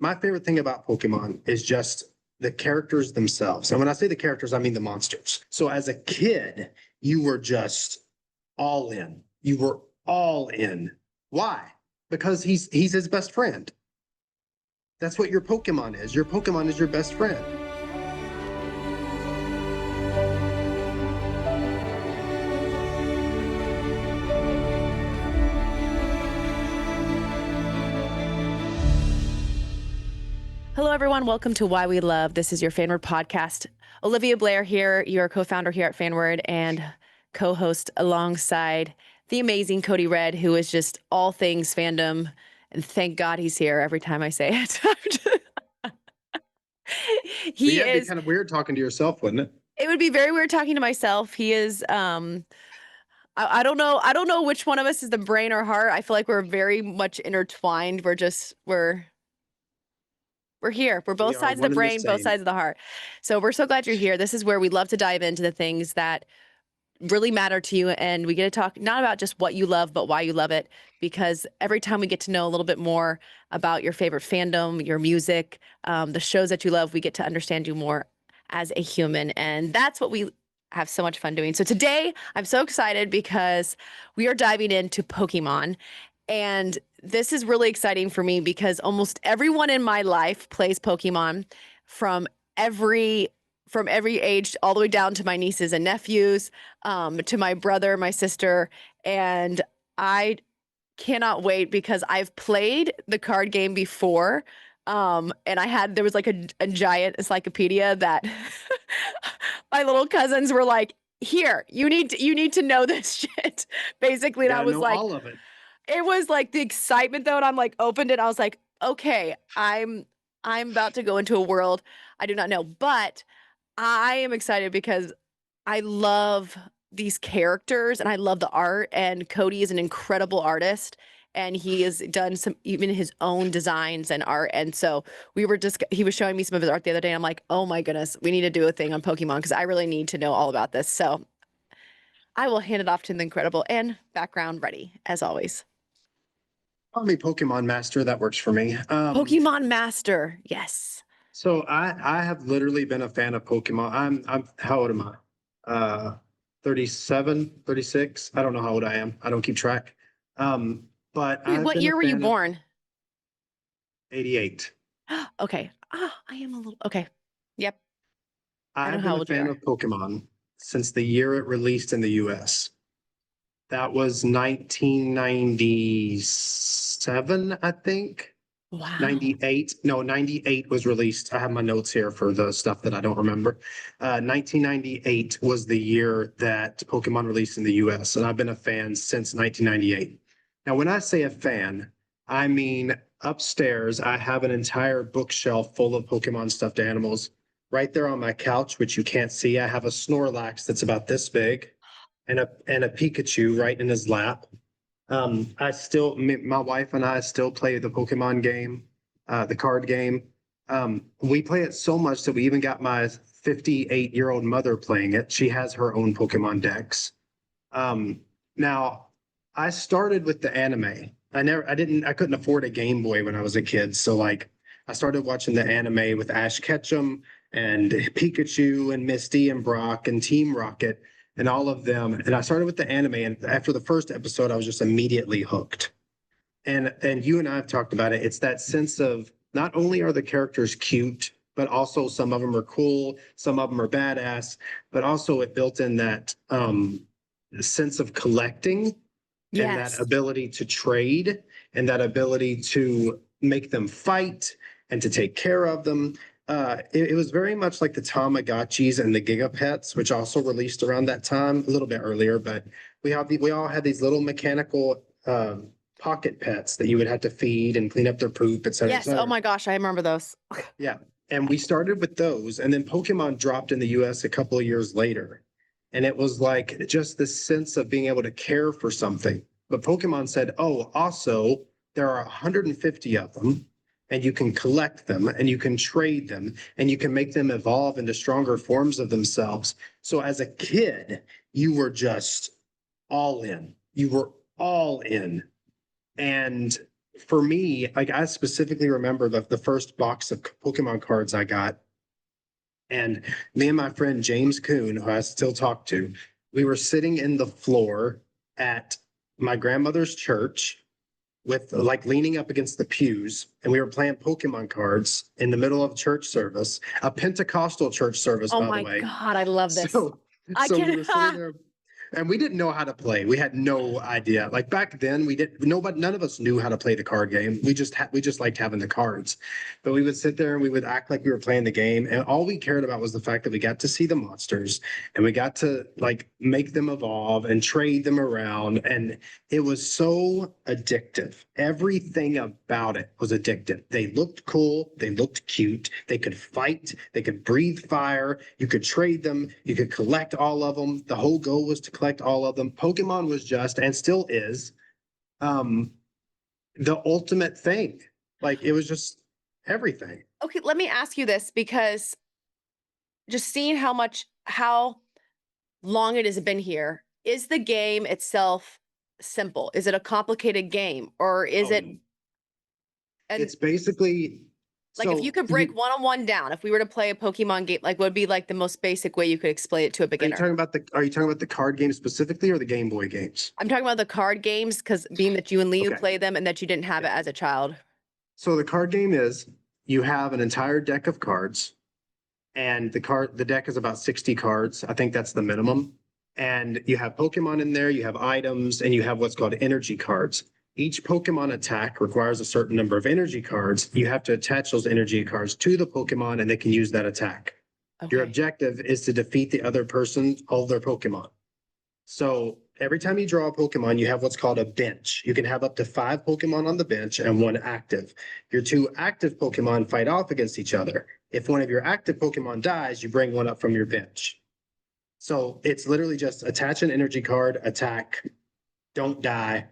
my favorite thing about Pokemon is just the characters themselves. And when I say the characters, I mean the monsters. So as a kid, you were just all in. You were all in. Why? Because he's his best friend. That's what your Pokemon is. Your Pokemon is your best friend. Hello, everyone. Welcome to Why We Love. This is your Fanward podcast. Olivia Blair here, your co-founder here at Fanward and co-host alongside the amazing Cody Red, who is just all things fandom. And thank God he's here every time I say it. He It'd be is. kind of weird talking to yourself, wouldn't it? It would be very weird talking to myself. He is. I don't know. I don't know which one of us is the brain or heart. I feel like we're very much intertwined. We're here. We're both sides of the brain, both sides of the heart. So we're so glad you're here. This is where we love to dive into the things that really matter to you. And we get to talk not about just what you love, but why you love it. Because every time we get to know a little bit more about your favorite fandom, your music, the shows that you love, we get to understand you more as a human. And that's what we have so much fun doing. So today I'm so excited because we are diving into Pokemon. And this is really exciting for me because almost everyone in my life plays Pokemon from every age all the way down to my nieces and nephews, to my brother, my sister. And I cannot wait because I've played the card game before. And there was like a giant encyclopedia that my little cousins were like, here, you need to know this shit. Basically, and I was like, all of it. It was like the excitement though, and I'm like opened it. I was like, okay, I'm about to go into a world I do not know, but I am excited because I love these characters and I love the art. And Cody is an incredible artist, and he has done even his own designs and art. And so he was showing me some of his art the other day. And I'm like, oh my goodness, we need to do a thing on Pokemon because I really need to know all about this. So I will hand it off to the incredible and background ready as always. Call me Pokemon Master. That works for me. Pokemon Master. Yes. So I have literally been a fan of Pokemon. I'm how old am I? 37, 36. I don't know how old I am. I don't keep track. But Wait, what year were you born? 88. Okay. I am a little okay. Yep. I've been a fan of Pokemon since the year it released in the US. That was 1997, I think. Wow. 98. No, 98 was released. I have my notes here for the stuff that I don't remember. 1998 was the year that Pokemon released in the US, and I've been a fan since 1998. Now, when I say a fan, I mean upstairs, I have an entire bookshelf full of Pokemon stuffed animals. Right there on my couch, which you can't see, I have a Snorlax that's about this big and a Pikachu right in his lap. My wife and I still play the Pokemon game, the card game. We play it so much that we even got my 58-year-old mother playing it. She has her own Pokemon decks. Now, I started with the anime. I couldn't afford a Game Boy when I was a kid. So like I started watching the anime with Ash Ketchum and Pikachu and Misty and Brock and Team Rocket and all of them. And I started with the anime, and after the first episode, I was just immediately hooked. And you and I have talked about it. It's that sense of not only are the characters cute, but also some of them are cool, some of them are badass, but also it built in that sense of collecting. Yes. And that ability to trade and that ability to make them fight and to take care of them. It was very much like the Tamagotchis and the Gigapets, which also released around that time, a little bit earlier. But we all had these little mechanical pocket pets that you would have to feed and clean up their poop, et cetera. Yes. Oh my gosh, I remember those. Yeah, and we started with those, and then Pokemon dropped in the U.S. a couple of years later, and it was like just this sense of being able to care for something. But Pokemon said, "Oh, also there are 150 of them." And you can collect them and you can trade them and you can make them evolve into stronger forms of themselves. So as a kid, you were just all in. You were all in. And for me, like I specifically remember the first box of Pokemon cards I got. And me and my friend James Kuhn, who I still talk to, we were sitting in the floor at my grandmother's church with like leaning up against the pews, and we were playing Pokemon cards in the middle of church service, a Pentecostal church service, Oh by my the way. God, I love this. I So we can were sitting there, and we didn't know how to play. We had no idea. Like back then, none of us knew how to play the card game. We just liked having the cards. But we would sit there and we would act like we were playing the game, and all we cared about was the fact that we got to see the monsters and we got to like make them evolve and trade them around, and it was so addictive. Everything about it was addictive. They looked cool, they looked cute, they could fight, they could breathe fire, you could trade them, you could collect all of them. The whole goal was to collect all of them. Pokemon was just, and still is, the ultimate thing. Like it was just everything. Okay, let me ask you this, because just seeing how long it has been here, is the game itself simple? Is it a complicated game, or is it? Um, And It's basically like, if you could break one-on-one down, if we were to play a Pokemon game, like what would be like the most basic way you could explain it to a Are you beginner? are you talking about the card game specifically or the Game Boy games? I'm talking about the card games, because being that you and Leo Okay. play them and that you didn't have it as a child. So the card game is you have an entire deck of cards, and the deck is about 60 cards. I think that's the minimum. And you have Pokemon in there, you have items, and you have what's called energy cards. Each Pokemon attack requires a certain number of energy cards. You have to attach those energy cards to the Pokemon and they can use that attack. Your Okay. objective is to defeat the other person, all their Pokemon. So every time you draw a Pokemon, you have what's called a bench. You can have up to 5 Pokemon on the bench and 1 active. Your 2 active Pokemon fight off against each other. If one of your active Pokemon dies, you bring one up from your bench. So it's literally just attach an energy card, attack, don't die,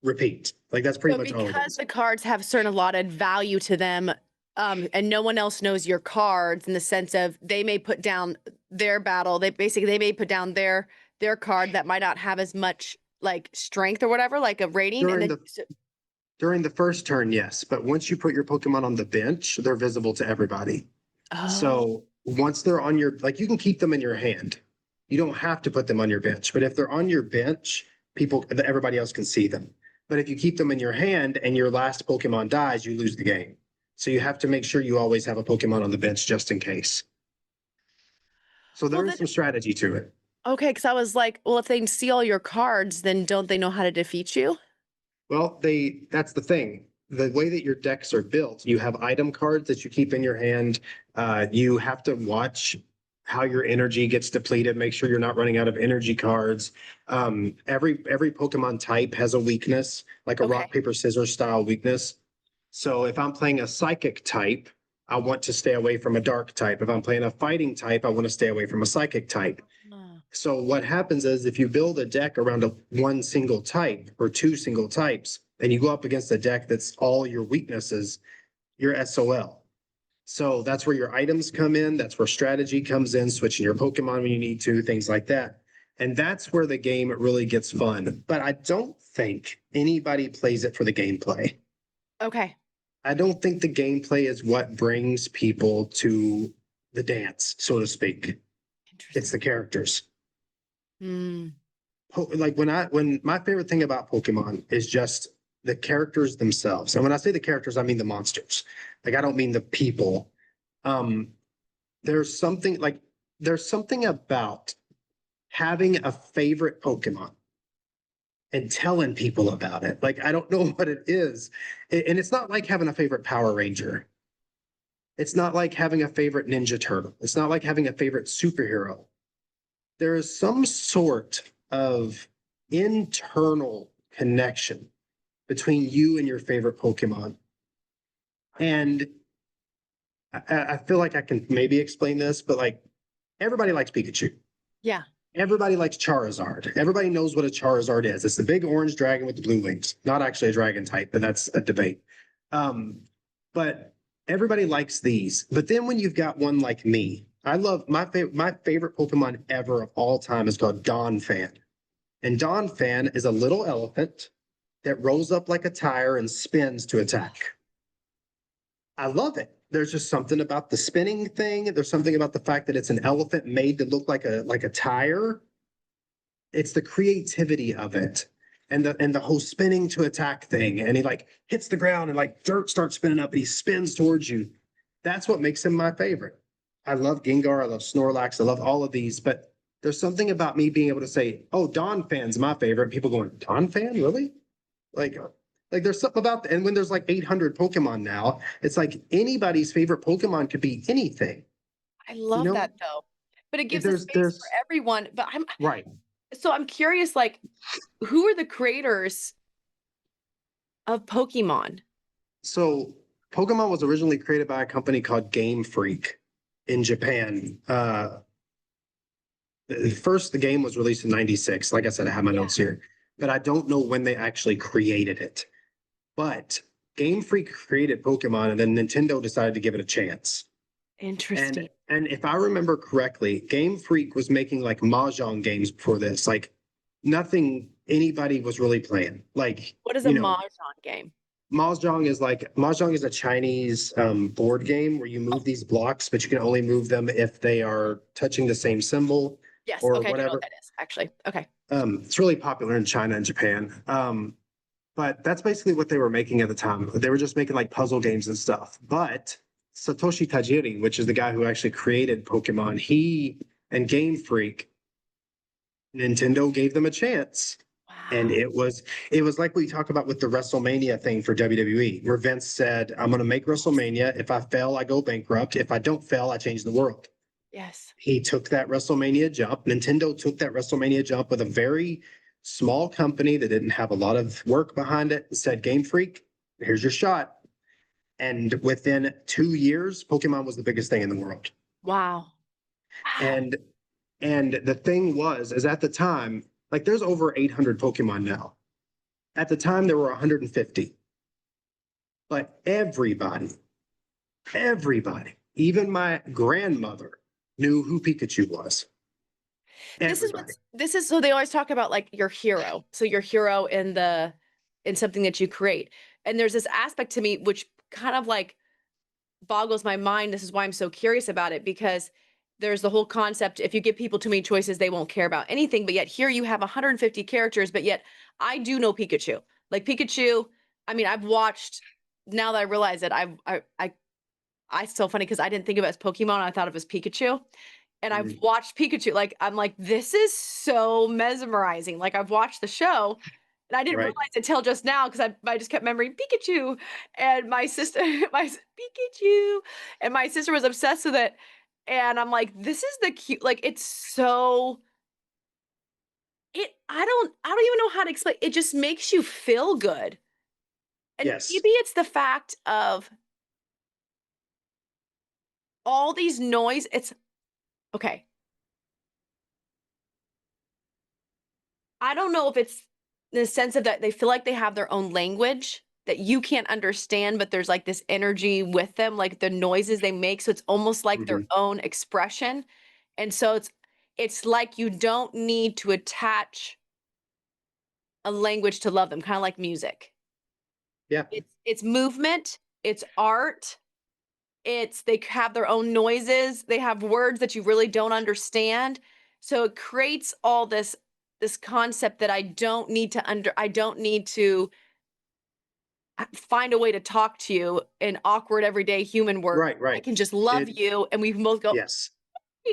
repeat. Like that's pretty So much all it because is. the cards have certain allotted value to them, and no one else knows your cards, in the sense of they may put down their battle, they may put down their card that might not have as much like strength or whatever, like a rating, and During then the during the first turn, yes, but once you put your Pokemon on the bench, they're visible to everybody. oh, So once they're on your, like you can keep them in your hand. You don't have to put them on your bench, but if they're on your bench, everybody else can see them. But if you keep them in your hand and your last Pokemon dies, you lose the game. So you have to make sure you always have a Pokemon on the bench just in case. So well, there is then, some strategy to it. okay, because I was like, well, if they see all your cards, then don't they know how to defeat you? Well, that's the thing. The way that your decks are built, you have item cards that you keep in your hand. You have to watch how your energy gets depleted, make sure you're not running out of energy cards. Every Pokemon type has a weakness, like a Okay. rock, paper, scissors style weakness. So if I'm playing a psychic type, I want to stay away from a dark type. If I'm playing a fighting type, I want to stay away from a psychic type. So what happens is if you build a deck around one single type or 2 single types, and you go up against a deck that's all your weaknesses, you're SOL. So that's where your items come in. That's where strategy comes in, switching your Pokemon when you need to, things like that. And that's where the game really gets fun. But I don't think anybody plays it for the gameplay. Okay. I don't think the gameplay is what brings people to the dance, so to speak. It's the characters. Mm. Like when my favorite thing about Pokemon is just the characters themselves. And when I say the characters, I mean the monsters. Like I don't mean the people. There's something about having a favorite Pokemon and telling people about it. Like I don't know what it is. And it's not like having a favorite Power Ranger. It's not like having a favorite Ninja Turtle. It's not like having a favorite superhero. There is some sort of internal connection between you and your favorite Pokemon. And I feel like I can maybe explain this, but like everybody likes Pikachu. Yeah. Everybody likes Charizard. Everybody knows what a Charizard is. It's the big orange dragon with the blue wings. Not actually a dragon type, but that's a debate. But everybody likes these. But then when you've got one like me, I love my favorite Pokemon ever of all time is called Donphan. And Donphan is a little elephant that rolls up like a tire and spins to attack. I love it. There's just something about the spinning thing. There's something about the fact that it's an elephant made to look like a tire. It's the creativity of it. And the whole spinning to attack thing. And he like hits the ground and like dirt starts spinning up and he spins towards you. That's what makes him my favorite. I love Gengar, I love Snorlax, I love all of these, but there's something about me being able to say, oh, Donphan's my favorite. People going, Donphan, really? Like there's something about that. And when there's like 800 Pokemon now, it's like anybody's favorite Pokemon could be anything. I love that though. But it gives a space for everyone. But right. So I'm curious, like, who are the creators of Pokemon? So Pokemon was originally created by a company called Game Freak in Japan. First, the game was released in 96. Like I said, I have my notes here, but I don't know when they actually created it. But Game Freak created Pokemon, and then Nintendo decided to give it a chance. Interesting. And if I remember correctly, Game Freak was making like Mahjong games before this. Like nothing anybody was really playing. Like what is a Mahjong game? Mahjong is a Chinese board game where you move these blocks, but you can only move them if they are touching the same symbol. Yes. Or okay. whatever. I know what that is actually. Okay. It's really popular in China and Japan. But that's basically what they were making at the time. They were just making like puzzle games and stuff. But Satoshi Tajiri, which is the guy who actually created Pokemon, he and Game Freak, Nintendo gave them a chance. Wow. And it was like we talk about with the WrestleMania thing for WWE, where Vince said, I'm going to make WrestleMania. If I fail, I go bankrupt. If I don't fail, I change the world. Yes. He took that WrestleMania jump. Nintendo took that WrestleMania jump with a very small company that didn't have a lot of work behind it and said, Game Freak, here's your shot. And within 2 years, Pokemon was the biggest thing in the world. Wow. And the thing is at the time, like there's over 800 Pokemon now. At the time, there were 150. But everybody, even my grandmother knew who Pikachu was. This is so they always talk about like your hero. So your hero in something that you create. And there's this aspect to me which kind of like boggles my mind. This is why I'm so curious about it, because there's the whole concept, if you give people too many choices, they won't care about anything. But yet here you have 150 characters, but yet I do know Pikachu. Like Pikachu, I mean, I've watched, now that I realize it, it's so funny because I didn't think of it as Pokemon, I thought of it as Pikachu. And I've watched Pikachu, like, I'm like, this is so mesmerizing. Like, I've watched the show and I didn't realize it until just now because I just kept remembering Pikachu. And my sister, Pikachu, and my sister was obsessed with it. And I'm like, this is the cute, like, it's so, I don't even know how to explain. It just makes you feel good. And maybe it's the fact of all these noise. It's, okay. I don't know if it's the sense of that they feel like they have their own language that you can't understand, but there's like this energy with them, like the noises they make. So it's almost like their own expression. And so it's like you don't need to attach a language to love them, kind of like music. Yeah. It's movement, it's art. They have their own noises. They have words that you really don't understand. So it creates all this concept that I don't need to find a way to talk to you in awkward everyday human words. Right. I can just love you and we both go, yes.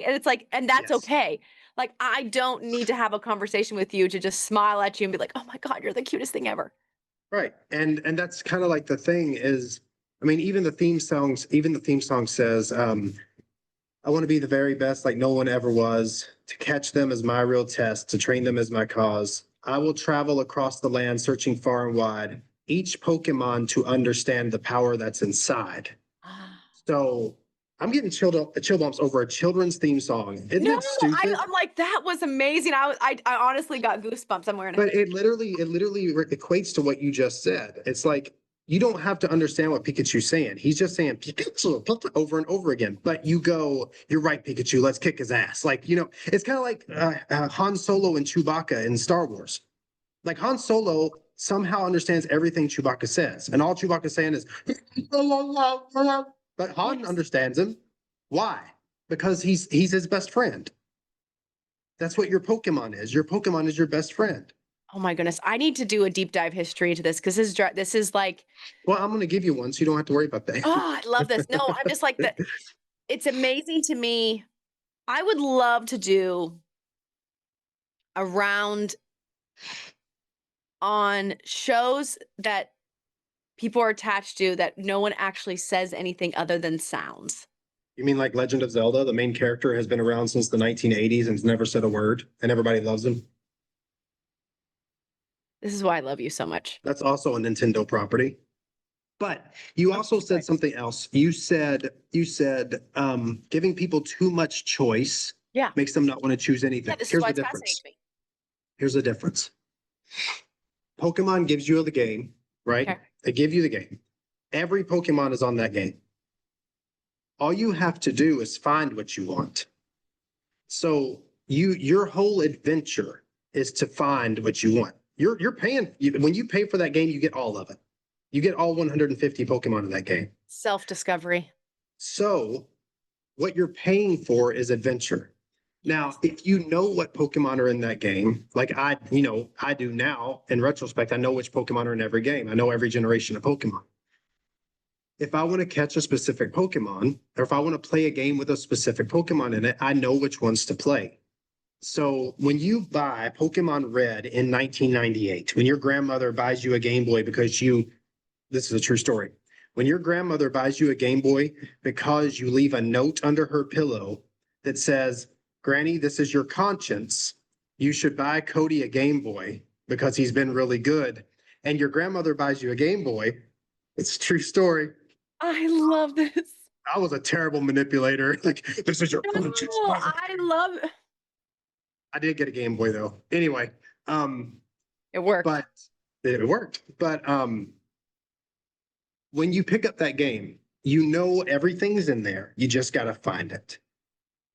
And it's like, and that's okay. Like, I don't need to have a conversation with you to just smile at you and be like, oh my God, you're the cutest thing ever. Right. And that's kind of like the thing is, I mean, even the theme song says, I want to be the very best like no one ever was. To catch them is my real test. To train them is my cause. I will travel across the land searching far and wide. Each Pokemon to understand the power that's inside. So I'm getting chill bumps over a children's theme song. Isn't it stupid? I'm like, that was amazing. I honestly got goosebumps. I'm wearing it. But it literally equates to what you just said. It's like, you don't have to understand what Pikachu's saying. He's just saying Pikachu over and over again. But you go, you're right, Pikachu, let's kick his ass. Like, it's kind of like Han Solo and Chewbacca in Star Wars. Like Han Solo somehow understands everything Chewbacca says. And all Chewbacca's saying is, but Han Yes. understands him. Why? Because he's his best friend. That's what your Pokemon is. Your Pokemon is your best friend. Oh my goodness. I need to do a deep dive history into this because this is like, Well, I'm going to give you one so you don't have to worry about that. oh, I love this. No, I'm just like that. It's amazing to me. I would love to do a round on shows that people are attached to that no one actually says anything other than sounds. You mean like Legend of Zelda? The main character has been around since the 1980s and has never said a word, and everybody loves him. This is why I love you so much. That's also a Nintendo property. But you also said something else. You said giving people too much choice makes them not want to choose anything. Yeah, this is Here's why the it's difference. fascinating to me. Here's the difference. Pokemon gives you the game, right? Okay. They give you the game. Every Pokemon is on that game. All you have to do is find what you want. So your whole adventure is to find what you want. You're paying, when you pay for that game, you get all of it. You get all 150 Pokemon in that game. Self-discovery. So what you're paying for is adventure. Now, if you know what Pokemon are in that game, like I do now, in retrospect, I know which Pokemon are in every game. I know every generation of Pokemon. If I want to catch a specific Pokemon, or if I want to play a game with a specific Pokemon in it, I know which ones to play. So when you buy Pokemon Red in 1998, when your grandmother buys you a Game Boy because this is a true story. When your grandmother buys you a Game Boy because you leave a note under her pillow that says, Granny, this is your conscience. You should buy Cody a Game Boy because he's been really good. And your grandmother buys you a Game Boy. It's a true story. I love this. I was a terrible manipulator. Like, this is your conscience. No, I love it. I did get a Game Boy though. Anyway, It worked. but it worked. But when you pick up that game, you know everything's in there. You just got to find it.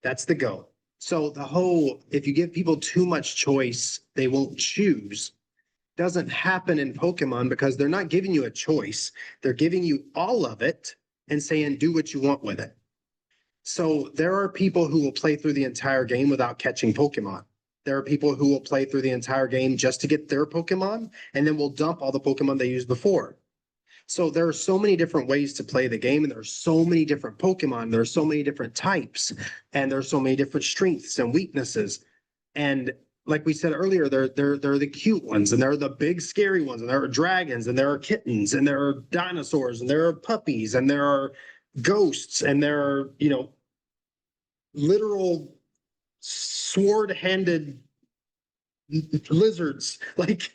That's the goal. So if you give people too much choice, they won't choose. Doesn't happen in Pokemon because they're not giving you a choice. They're giving you all of it and saying, do what you want with it. So there are people who will play through the entire game without catching Pokemon. There are people who will play through the entire game just to get their Pokemon and then will dump all the Pokemon they used before. So there are so many different ways to play the game, and there are so many different Pokemon. There are so many different types, and there are so many different strengths and weaknesses. And like we said earlier, they're the cute ones, and there are the big scary ones, and there are dragons, and there are kittens, and there are dinosaurs, and there are puppies, and there are ghosts, and there are, literal sword-handed lizards. Like,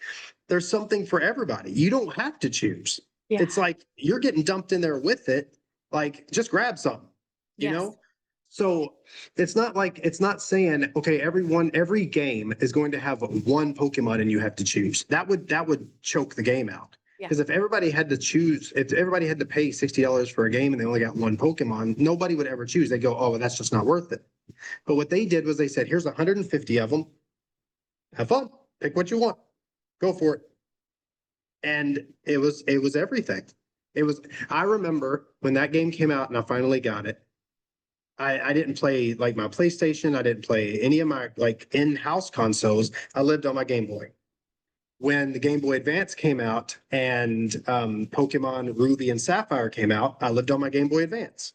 there's something for everybody. You don't have to choose. Yeah. It's like you're getting dumped in there with it. Like, just grab some, you know? So it's not saying, okay, every game is going to have one Pokemon and you have to choose. That would choke the game out. Because if everybody had to pay $60 for a game and they only got one Pokemon, nobody would ever choose. They go, oh, well, that's just not worth it. But what they did was they said, here's 150 of them. Have fun. Pick what you want. Go for it. And it was everything. I remember when that game came out and I finally got it. I didn't play like my PlayStation. I didn't play any of my like in-house consoles. I lived on my Game Boy. When the Game Boy Advance came out and Pokemon Ruby and Sapphire came out, I lived on my Game Boy Advance.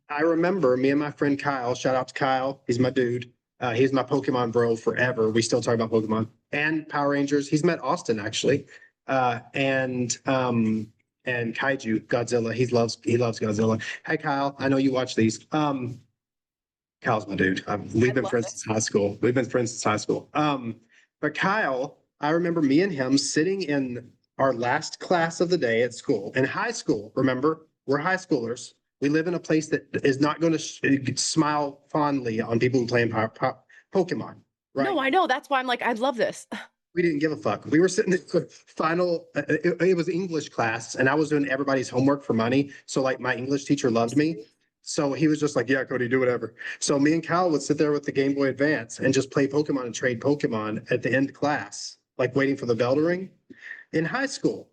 I remember me and my friend Kyle, shout out to Kyle, he's my dude. He's my Pokemon bro forever. We still talk about Pokemon and Power Rangers. He's met Austin actually. And Kaiju, Godzilla. He loves Godzilla. Hey Kyle, I know you watch these. Kyle's my dude. We've been friends since high school. But Kyle, I remember me and him sitting in our last class of the day at school. In high school, remember, we're high schoolers. We live in a place that is not going to smile fondly on people who play Pokemon, right? No, I know. That's why I'm like, I love this. We didn't give a fuck. We were sitting in the final, it was English class, and I was doing everybody's homework for money. So like my English teacher loved me. So he was just like, yeah, Cody, do whatever. So me and Kyle would sit there with the Game Boy Advance and just play Pokemon and trade Pokemon at the end of class, like waiting for the bell to ring. In high school,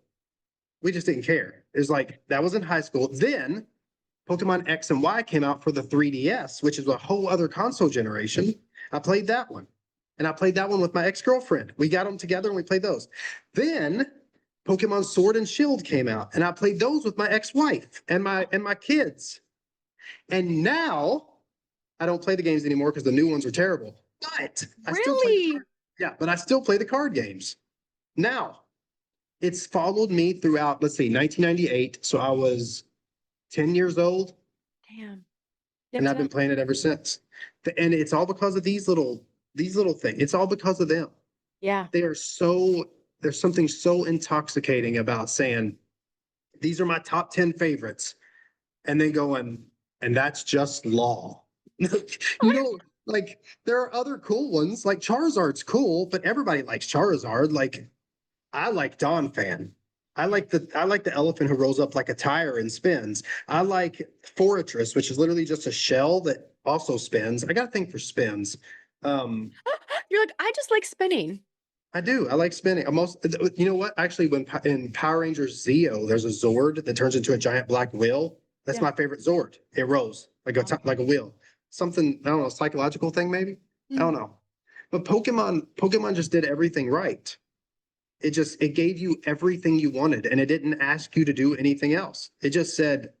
we just didn't care. It was like, that was in high school. Then Pokemon X and Y came out for the 3DS, which is a whole other console generation. I played that one. And I played that one with my ex-girlfriend. We got them together and we played those. Then Pokemon Sword and Shield came out, and I played those with my ex-wife and my kids. And now I don't play the games anymore because the new ones are terrible. But I still play Really? but I still play the card games. Now, it's followed me throughout, let's see, 1998. So I was 10 years old, Damn. and I've been playing it ever since. And it's all because of these little things. It's all because of them. Yeah. There's something so intoxicating about saying, these are my top 10 favorites. And then going, and that's just law. Like, there are other cool ones. Like Charizard's cool, but everybody likes Charizard. Like, I like Donphan. I like the elephant who rolls up like a tire and spins. I like Fortress, which is literally just a shell that also spins. I got a thing for spins. You're like, I just like spinning. I do. I like spinning. You know what? Actually, when in Power Rangers Zeo, there's a Zord that turns into a giant black wheel. That's my favorite Zord. It rolls like a wheel. Something, I don't know, psychological thing maybe. I don't know. But Pokemon just did everything right. It gave you everything you wanted, and it didn't ask you to do anything else. It just said,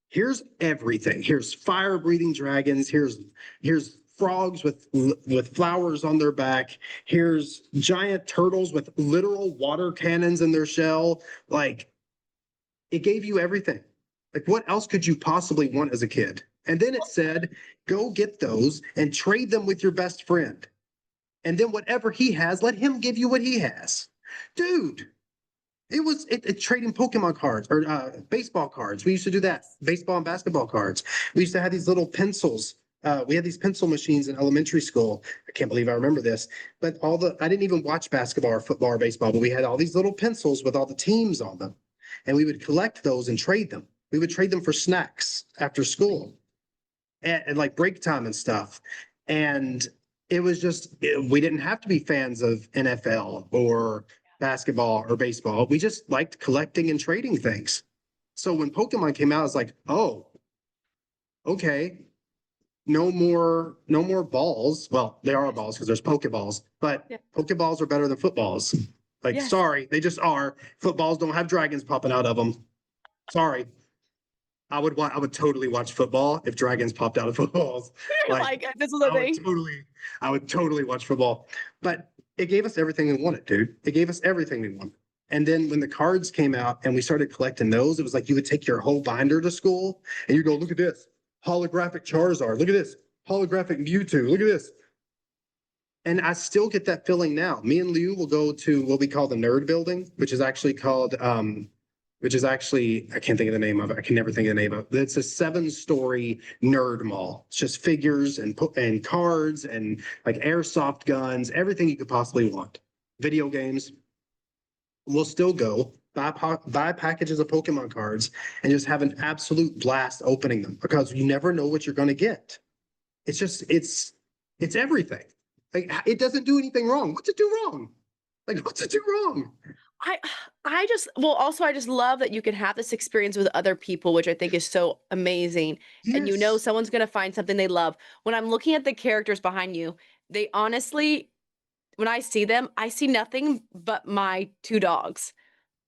here's everything. Here's fire-breathing dragons. Here's frogs with flowers on their back. Here's giant turtles with literal water cannons in their shell. Like, it gave you everything. Like, what else could you possibly want as a kid? And then it said, go get those and trade them with your best friend. And then whatever he has, let him give you what he has. Dude, it trading Pokemon cards or baseball cards. We used to do that. Baseball and basketball cards. We used to have these little pencils. We had these pencil machines in elementary school. I can't believe I remember this. But I didn't even watch basketball or football or baseball, but we had all these little pencils with all the teams on them. And we would collect those and trade them. We would trade them for snacks after school and like break time and stuff. And it was just, we didn't have to be fans of NFL or basketball or baseball. We just liked collecting and trading things. So when Pokemon came out, it's like, oh, okay, no more balls. Well, they are balls because there's Pokeballs, but Pokeballs are better than footballs. Like, sorry, they just are. Footballs don't have dragons popping out of them. Sorry. I would totally watch football if dragons popped out of footballs. Like this was a thing. I would totally watch football. But it gave us everything we wanted, dude. It gave us everything we wanted. And then when the cards came out and we started collecting those, it was like you would take your whole binder to school and you go, look at this. Holographic Charizard. Look at this. Holographic Mewtwo. Look at this. And I still get that feeling now. Me and Liu will go to what we call the Nerd Building, which is actually, I can't think of the name of it. I can never think of the name of it. It's a 7-story nerd mall. It's just figures and cards and like airsoft guns, everything you could possibly want. Video games. We'll still go buy packages of Pokemon cards and just have an absolute blast opening them because you never know what you're going to get. It's just, it's everything. Like, it doesn't do anything wrong. What's it do wrong? Like, what's it do wrong? I just love that you can have this experience with other people, which I think is so amazing. Yes. And you know someone's going to find something they love. When I'm looking at the characters behind you, they honestly, when I see them, I see nothing but my 2 dogs.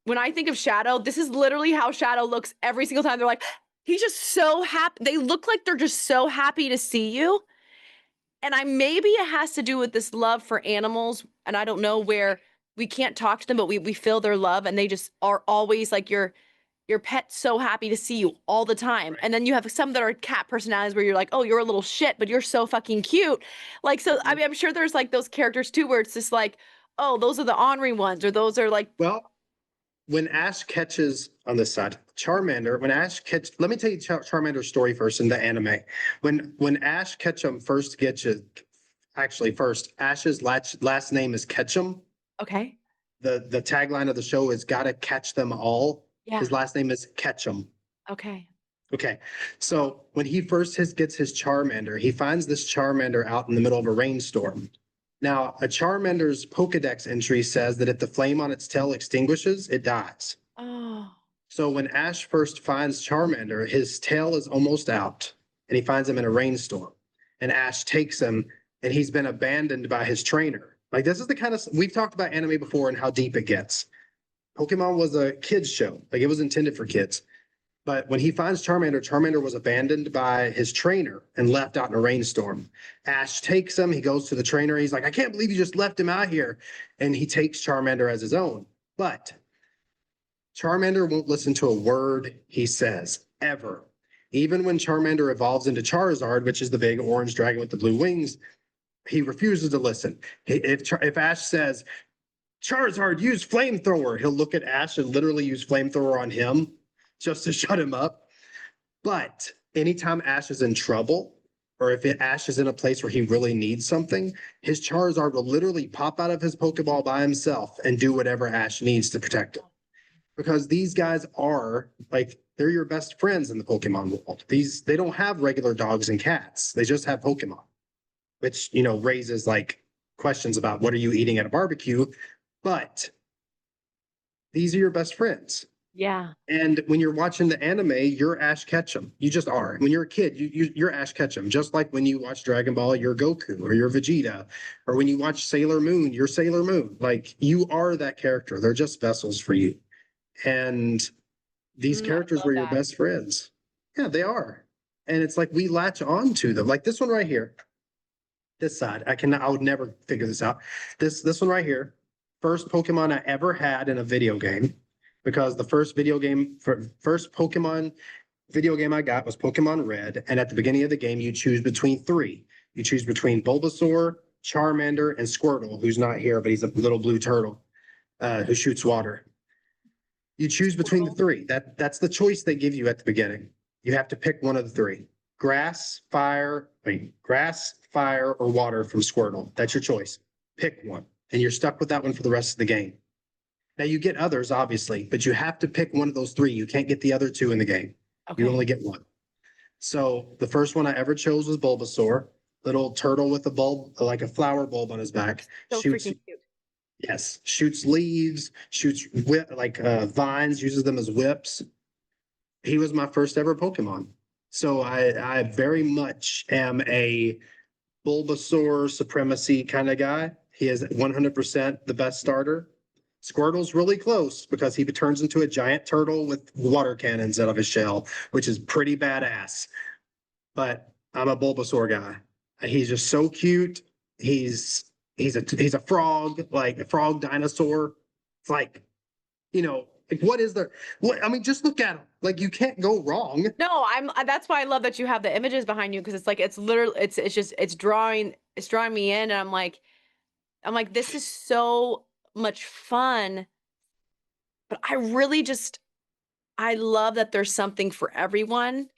When I think of Shadow, this is literally how Shadow looks every single time. They're like, he's just so happy. They look like they're just so happy to see you. And maybe it has to do with this love for animals. And I don't know, where we can't talk to them, but we feel their love and they just are always like your pet's so happy to see you all the time. Right. And then you have some that are cat personalities where you're like, oh, you're a little shit, but you're so fucking cute. Like, so, I mean, I'm sure there's like those characters too, where it's just like, oh, those are the ornery ones, or those are like. Well, when Ash catches on this side, Charmander, let me tell you Charmander's story first in the anime. When Ash Ketchum first Ash's last name is Ketchum. Okay. The tagline of the show is gotta catch them all. Yeah. His last name is Ketchum. Okay. Okay. So when he first gets his Charmander, he finds this Charmander out in the middle of a rainstorm. Now, a Charmander's Pokedex entry says that if the flame on its tail extinguishes, it dies. Oh. So when Ash first finds Charmander, his tail is almost out, and he finds him in a rainstorm. And Ash takes him, and he's been abandoned by his trainer. Like, this is the kind of, we've talked about anime before and how deep it gets. Pokemon was a kids show, like it was intended for kids. But when he finds Charmander, Charmander was abandoned by his trainer and left out in a rainstorm. Ash takes him. He goes to the trainer. He's like, I can't believe you just left him out here. And he takes Charmander as his own. But Charmander won't listen to a word he says, ever. Even when Charmander evolves into Charizard, which is the big orange dragon with the blue wings, he refuses to listen. If Ash says, Charizard, use flamethrower, he'll look at Ash and literally use flamethrower on him just to shut him up. But anytime Ash is in trouble, or if Ash is in a place where he really needs something, his Charizard will literally pop out of his Pokeball by himself and do whatever Ash needs to protect him. Because these guys are like, they're your best friends in the Pokemon world. They don't have regular dogs and cats. They just have Pokemon, which, you know, raises like questions about what are you eating at a barbecue, but these are your best friends. Yeah. And when you're watching the anime, you're Ash Ketchum. You just are. When you're a kid, you're Ash Ketchum. Just like when you watch Dragon Ball, you're Goku or you're Vegeta. Or when you watch Sailor Moon, you're Sailor Moon. Like, you are that character. They're just vessels for you. And these characters were your best friends. Yeah, they are. And it's like we latch on to them. Like this one right here. This side. I would never figure this out. This one right here. First Pokemon I ever had in a video game. Because the first Pokemon video game I got was Pokemon Red. And at the beginning of the game, you choose between three. You choose between Bulbasaur, Charmander, and Squirtle, who's not here, but he's a little blue turtle who shoots water. You choose between the three. That's the choice they give you at the beginning. You have to pick one of the three. Grass, fire, or water from Squirtle. That's your choice. Pick one. And you're stuck with that one for the rest of the game. Now you get others, obviously, but you have to pick one of those three. You can't get the other two in the game. Okay. You only get one. So the first one I ever chose was Bulbasaur, little turtle with a bulb, like a flower bulb on his back. So freaking cute. Yes, shoots leaves, shoots vines, uses them as whips. He was my first ever Pokemon. So I very much am a Bulbasaur supremacy kind of guy. He is 100% the best starter. Squirtle's really close because he turns into a giant turtle with water cannons out of his shell, which is pretty badass. But I'm a Bulbasaur guy. He's just so cute. He's a frog, like a frog dinosaur. It's like, you know, like what is there? What I mean, just look at him. Like you can't go wrong. No, that's why I love that you have the images behind you, because it's like it's literally it's drawing me in, and I'm like this is so much fun. But I really I love that there's something for everyone.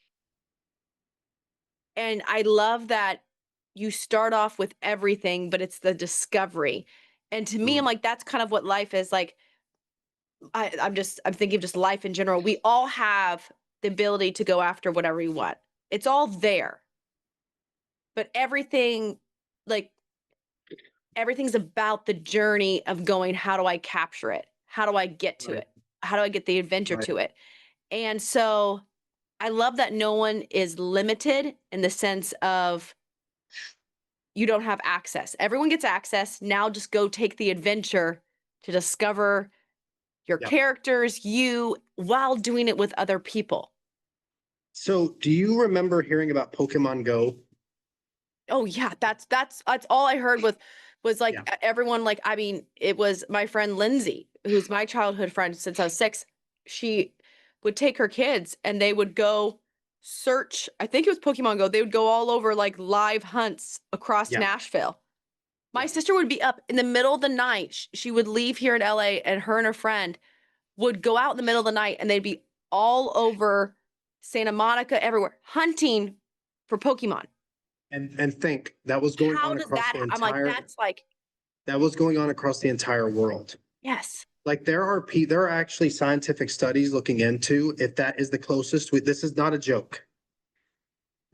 And I love that you start off with everything, but it's the discovery. And to me, I'm like, that's kind of what life is like. I'm thinking of just life in general. We all have the ability to go after whatever we want. It's all there. But everything's about the journey of going, how do I capture it? How do I get to it? How do I get the adventure to it? And so I love that no one is limited in the sense of you don't have access. Everyone gets access. Now just go take the adventure to discover your characters, while doing it with other people. So do you remember hearing about Pokemon Go? Oh yeah, that's all I heard was like everyone, like, I mean, it was my friend Lindsay, who's my childhood friend since I was 6. She would take her kids and they would go search, I think it was Pokemon Go. They would go all over like live hunts across Nashville. My sister would be up in the middle of the night. She would leave here in LA, and her and her friend would go out in the middle of the night, and they'd be all over Santa Monica, everywhere, hunting for Pokemon. And think that was going on across the entire. I'm like, that's like. That was going on across the entire world. Yes. Like there are actually scientific studies looking into if that is the closest. This is not a joke.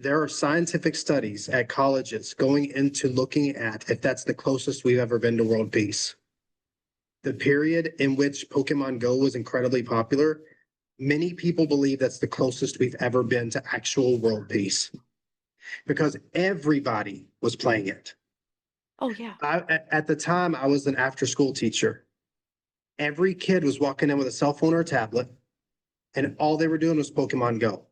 there are scientific studies at colleges going into looking at if that's the closest we've ever been to world peace. The period in which Pokemon Go was incredibly popular, many people believe that's the closest we've ever been to actual world peace because everybody was playing it. Oh yeah. At the time, I was an after school teacher. Every kid was walking in with a cell phone or a tablet, and all they were doing was Pokemon Go.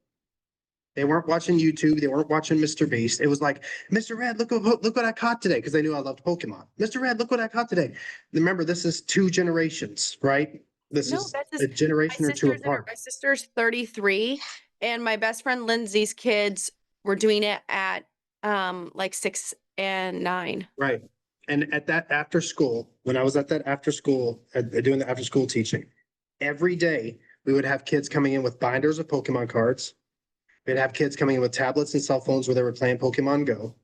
They weren't watching YouTube. They weren't watching Mr. Beast. It was like, Mr. Red, look what I caught today, because they knew I loved Pokemon. Mr. Red, look what I caught today. Remember, this is 2 generations, right? This No, is that's a just generation or 2 apart. my sister's 33 and my best friend Lindsay's kids were doing it at like 6 and 9. Right. And at that after school, when I was at that after school, doing the after school teaching, every day we would have kids coming in with binders of Pokemon cards. We'd have kids coming in with tablets and cell phones where they were playing Pokemon Go.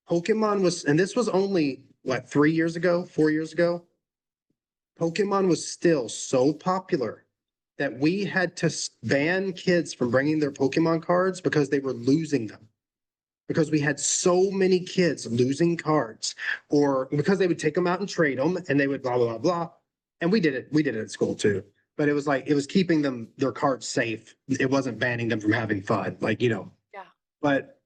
Pokemon was, and this was only what, 3 years ago, 4 years ago? Pokemon was still so popular that we had to ban kids from bringing their Pokemon cards because they were losing them. Because we had so many kids losing cards, or because they would take them out and trade them and they would blah, blah, blah. And we did it. We did it at school too. But it was like, it was keeping them, their cards safe. It wasn't banning them from having fun, like, you know. Yeah. But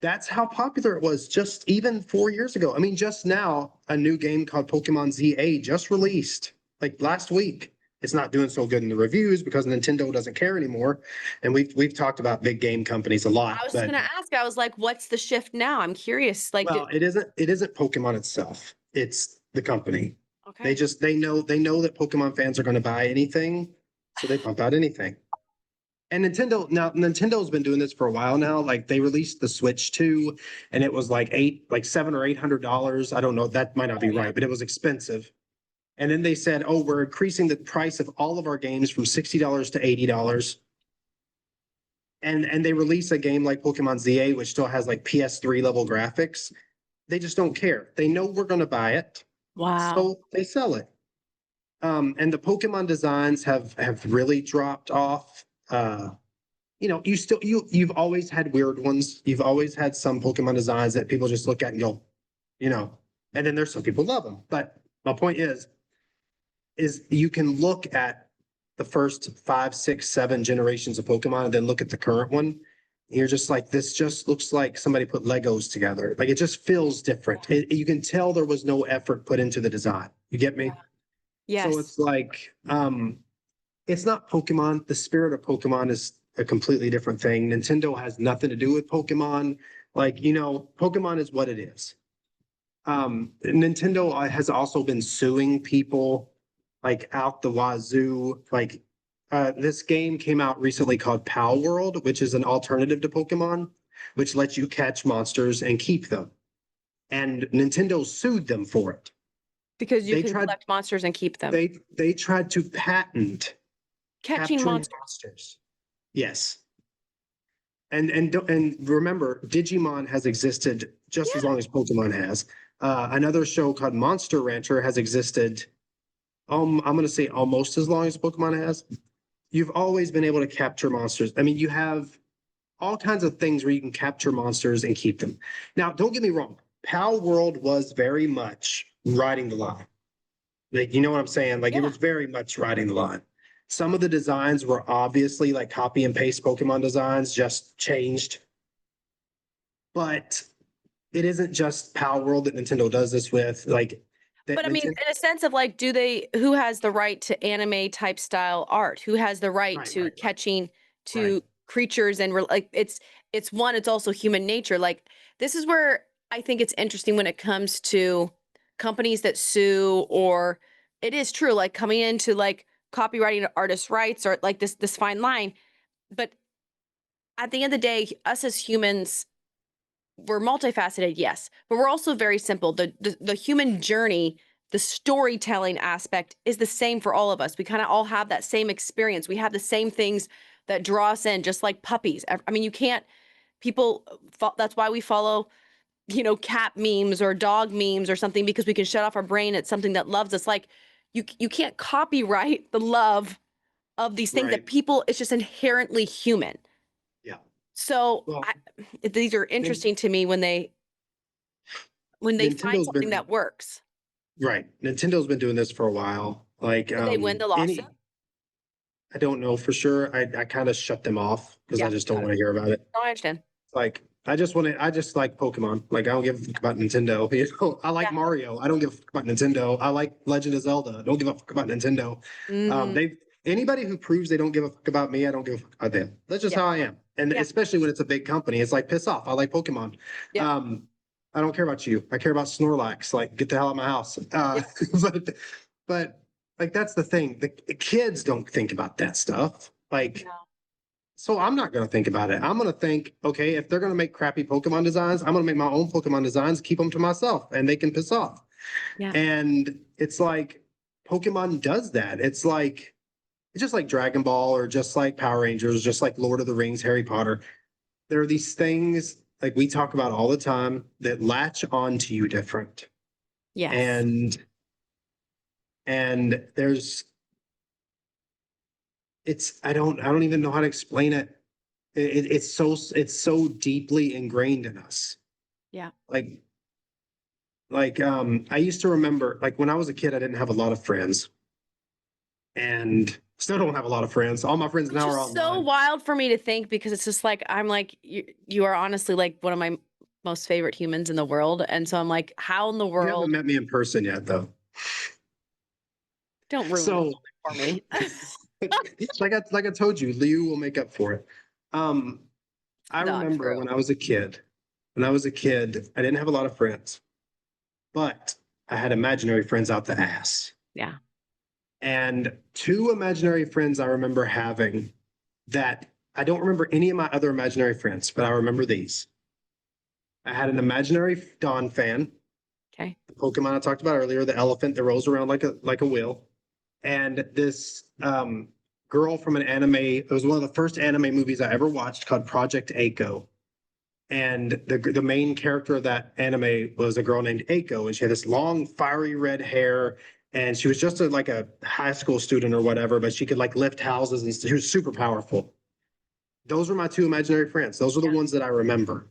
that's how popular it was just even 4 years ago. I mean, just now, a new game called Pokemon ZA just released, like last week. It's not doing so good in the reviews because Nintendo doesn't care anymore. And we've talked about big game companies a lot. I was just but, gonna ask, I was like, what's the shift now? I'm curious. Like, well, it isn't Pokemon itself. It's the company. okay. They know that Pokemon fans are going to buy anything, so they pump out anything. And Nintendo's been doing this for a while now. Like they released the Switch 2 and it was like $700 or $800. I don't know, that might not be right, but it was expensive. And then they said, oh, we're increasing the price of all of our games from $60 to $80. And they release a game like Pokemon ZA, which still has like PS3 level graphics. They just don't care. They know we're going to buy it. Wow. So they sell it. And the Pokemon designs have really dropped off. You know, you've always had weird ones. You've always had some Pokemon designs that people just look at and go, you know, and then there's some people love them. But my point is you can look at the first 5, 6, 7 generations of Pokemon and then look at the current one. And you're just like, this just looks like somebody put Legos together. Like it just feels different. You can tell there was no effort put into the design. You get me? Yes. So it's like, it's not Pokemon. The spirit of Pokemon is a completely different thing. Nintendo has nothing to do with Pokemon. Like, you know, Pokemon is what it is. Nintendo has also been suing people like out the wazoo. Like, this game came out recently called Pal World, which is an alternative to Pokemon, which lets you catch monsters and keep them. And Nintendo sued them for it. Because you can collect monsters and keep them. They tried to patent Catching monsters. monsters. Yes. And remember, Digimon has existed just as long as Pokemon has. Another show called Monster Rancher has existed, I'm going to say almost as long as Pokemon has. You've always been able to capture monsters. I mean, you have all kinds of things where you can capture monsters and keep them. Now, don't get me wrong. Pal World was very much riding the line. Like, you know what I'm saying? Like, it was very much riding the line. Some of the designs were obviously like copy and paste Pokemon designs, just changed. But it isn't just Pal World that Nintendo does this with. Like, but I mean, in a sense of like, who has the right to anime type style art? Who has the right to catching to creatures and like it's also human nature. Like this is where I think it's interesting when it comes to companies that sue, or it is true, like coming into like copywriting artist rights or like this fine line. But at the end of the day, us as humans, we're multifaceted, yes, but we're also very simple. The human journey, the storytelling aspect is the same for all of us. We kind of all have that same experience. We have the same things that draw us in, just like puppies. I mean, that's why we follow, you know, cat memes or dog memes or something, because we can shut off our brain at something that loves us. Like you can't copyright the love of these things that people, it's just inherently human. Yeah. So Well, these are interesting to me when they find Nintendo's something been that works. right. Nintendo's been doing this for a while. Like, Did they win the lawsuit? I don't know for sure. I kind of shut them off because I Yeah, just don't got it. want to hear about it. No, I understand. Like, I just like Pokemon. Like, I don't give a fuck about Nintendo. You know, I like Yeah. Mario. I don't give a fuck about Nintendo. I like Legend of Zelda. I don't give a fuck about Nintendo. Mhm. Anybody who proves they don't give a fuck about me, I don't give a fuck about them. That's just Yeah. how I am. And Yeah. especially when it's a big company, it's like piss off. I like Pokemon. Yeah. I don't care about you. I care about Snorlax. Like, get the hell out of my house. Yeah. But like that's the thing. The kids don't think about that stuff. Like, No. so I'm not going to think about it. I'm going to think, okay, if they're going to make crappy Pokemon designs, I'm going to make my own Pokemon designs, keep them to myself, and they can piss off. Yeah. And it's like Pokemon does that. It's just like Dragon Ball or just like Power Rangers, just like Lord of the Rings, Harry Potter. There are these things like we talk about all the time that latch onto you different. Yes. And there's I don't even know how to explain it. It's so deeply ingrained in us. Yeah. I used to remember like when I was a kid, I didn't have a lot of friends and still don't have a lot of friends. All my friends Which now is are online. so wild for me to think because it's just like I'm like you are honestly like one of my most favorite humans in the world, and so I'm like, how in the You haven't world? met me in person yet, though. Don't ruin So, it for me. like I told you, Liu will make up for it. I Not remember true. when I was a kid. When I was a kid, I didn't have a lot of friends, but I had imaginary friends out the ass. Yeah. And two imaginary friends I remember having that I don't remember any of my other imaginary friends, but I remember these. I had an imaginary Dawn fan, Okay. the Pokemon I talked about earlier, the elephant that rolls around like a wheel, and this girl from an anime. It was one of the first anime movies I ever watched called Project Echo. And the main character of that anime was a girl named Eiko, and she had this long, fiery red hair, and she was just like a high school student or whatever, but she could like lift houses and she was super powerful. Those were my two imaginary friends. Those are the Yeah. ones that I remember.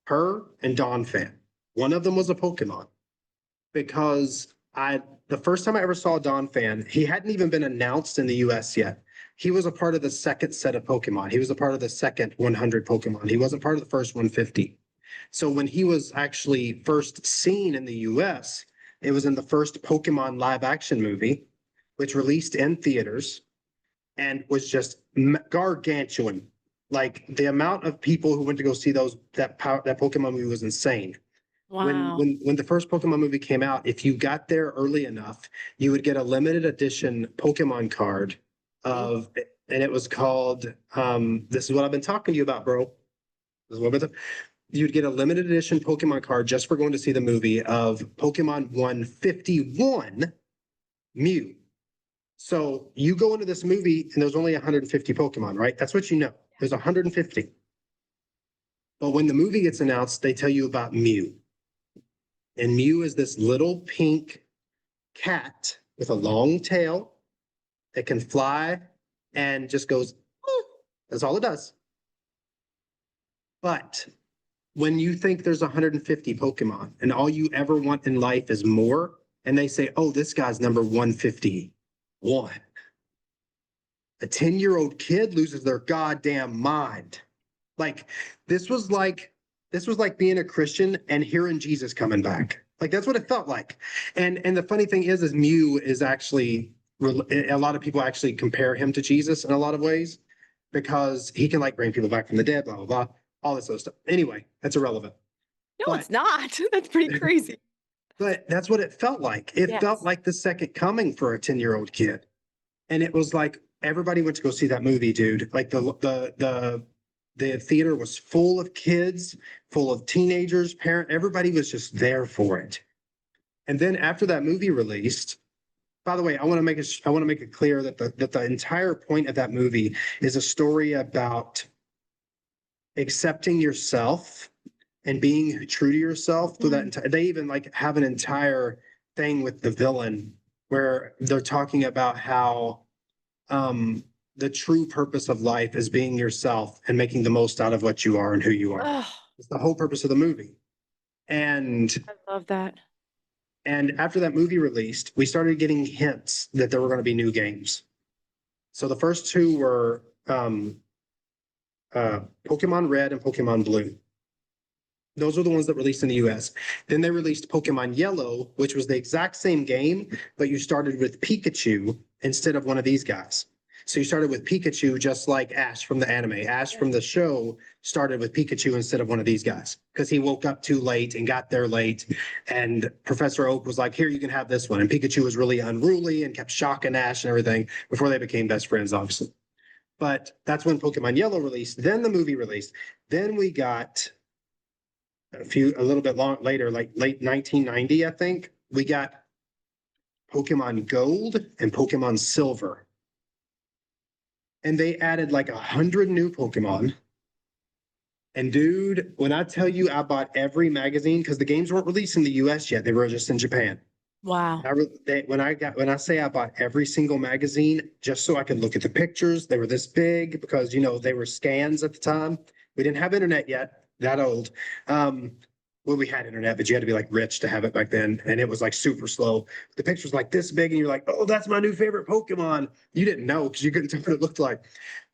Her and Dawn Fan. One of them was a Pokemon because the first time I ever saw Dawn Fan, he hadn't even been announced in the US yet. He was a part of the second set of Pokemon. He was a part of the second 100 Pokemon. He wasn't part of the first 150. So when he was actually first seen in the US, it was in the first Pokemon live action movie, which released in theaters and was just gargantuan. Like the amount of people who went to go see that Pokemon movie was insane. Wow. When the first Pokemon movie came out, if you got there early enough, you would get a limited edition Pokemon card and it was called this is what I've been talking to you about, bro. This is what you'd get a limited edition Pokemon card just for going to see the movie of Pokemon 151 Mew. So you go into this movie and there's only 150 Pokemon, right? That's what you know. There's 150. But when the movie gets announced, they tell you about Mew. And Mew is this little pink cat with a long tail that can fly and just goes, "Oh." That's all it does. But when you think there's 150 Pokemon and all you ever want in life is more, and they say, oh, this guy's number 151. A 10-year-old kid loses their goddamn mind. Like this was like being a Christian and hearing Jesus coming back. Like that's what it felt like. And the funny thing is Mew is actually a lot of people actually compare him to Jesus in a lot of ways because he can like bring people back from the dead, blah blah blah, all this other stuff. Anyway, that's irrelevant. No, it's not. That's pretty crazy. But that's what it felt like. It Yes. felt like the second coming for a 10-year-old kid. And it was like everybody went to go see that movie, dude. Like the theater was full of kids, full of teenagers, everybody was just there for it. And then after that movie released, by the way, I want to make it clear that the entire point of that movie is a story about accepting yourself and being true to yourself through that entire, they even like have an entire thing with the villain where they're talking about how the true purpose of life is being yourself and making the most out of what you are and who you are. Oh, It's the whole purpose of the movie. And I love that. after that movie released, we started getting hints that there were going to be new games. So the first two were Pokemon Red and Pokemon Blue. Those are the ones that released in the US. Then they released Pokemon Yellow, which was the exact same game, but you started with Pikachu instead of one of these guys. So you started with Pikachu, just like Ash from the anime. Ash from the show started with Pikachu instead of one of these guys because he woke up too late and got there late. And Professor Oak was like, here, you can have this one. And Pikachu was really unruly and kept shocking Ash and everything before they became best friends, obviously. But that's when Pokemon Yellow released. Then the movie released. Then we got a little bit later, like late 1990, I think, we got Pokemon Gold and Pokemon Silver. And they added like 100 new Pokemon. And dude, when I tell you I bought every magazine, because the games weren't released in the US yet, they were just in Japan. Wow. When I say I bought every single magazine just so I could look at the pictures, they were this big because, they were scans at the time. We didn't have internet yet, that old. Well, we had internet, but you had to be like rich to have it back then. And it was like super slow. The picture's like this big and you're like, oh, that's my new favorite Pokemon. You didn't know because you couldn't tell what it looked like.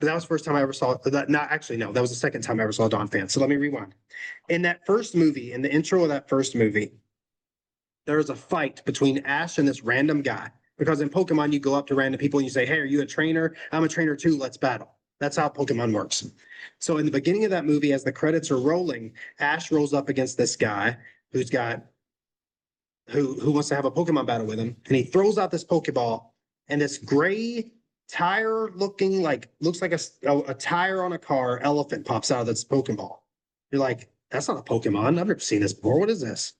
But that was the first time I ever saw that. Not actually, no, that was the second time I ever saw Don Fan. So let me rewind. In that first movie, in the intro of that first movie, there was a fight between Ash and this random guy. Because in Pokemon, you go up to random people and you say, hey, are you a trainer? I'm a trainer too. Let's battle. That's how Pokemon works. So in the beginning of that movie, as the credits are rolling, Ash rolls up against this guy who wants to have a Pokemon battle with him. And he throws out this Pokeball and this gray tire looking looks like a tire on a car elephant pops out of this Pokeball. You're like, that's not a Pokemon. I've never seen this before. What is this?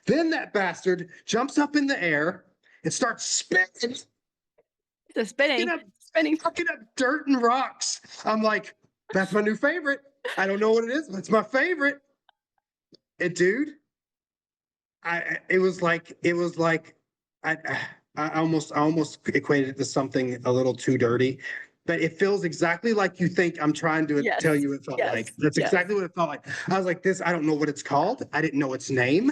Then that bastard jumps up in the air and starts spinning. It's spinning. Fucking up dirt and rocks. I'm like, that's my new favorite. I don't know what it is, but it's my favorite. Dude, it was like I almost equated it to something a little too dirty, but it feels exactly like you think I'm trying to tell you it felt like. That's exactly what it felt like. I was like, I don't know what it's called. I didn't know its name.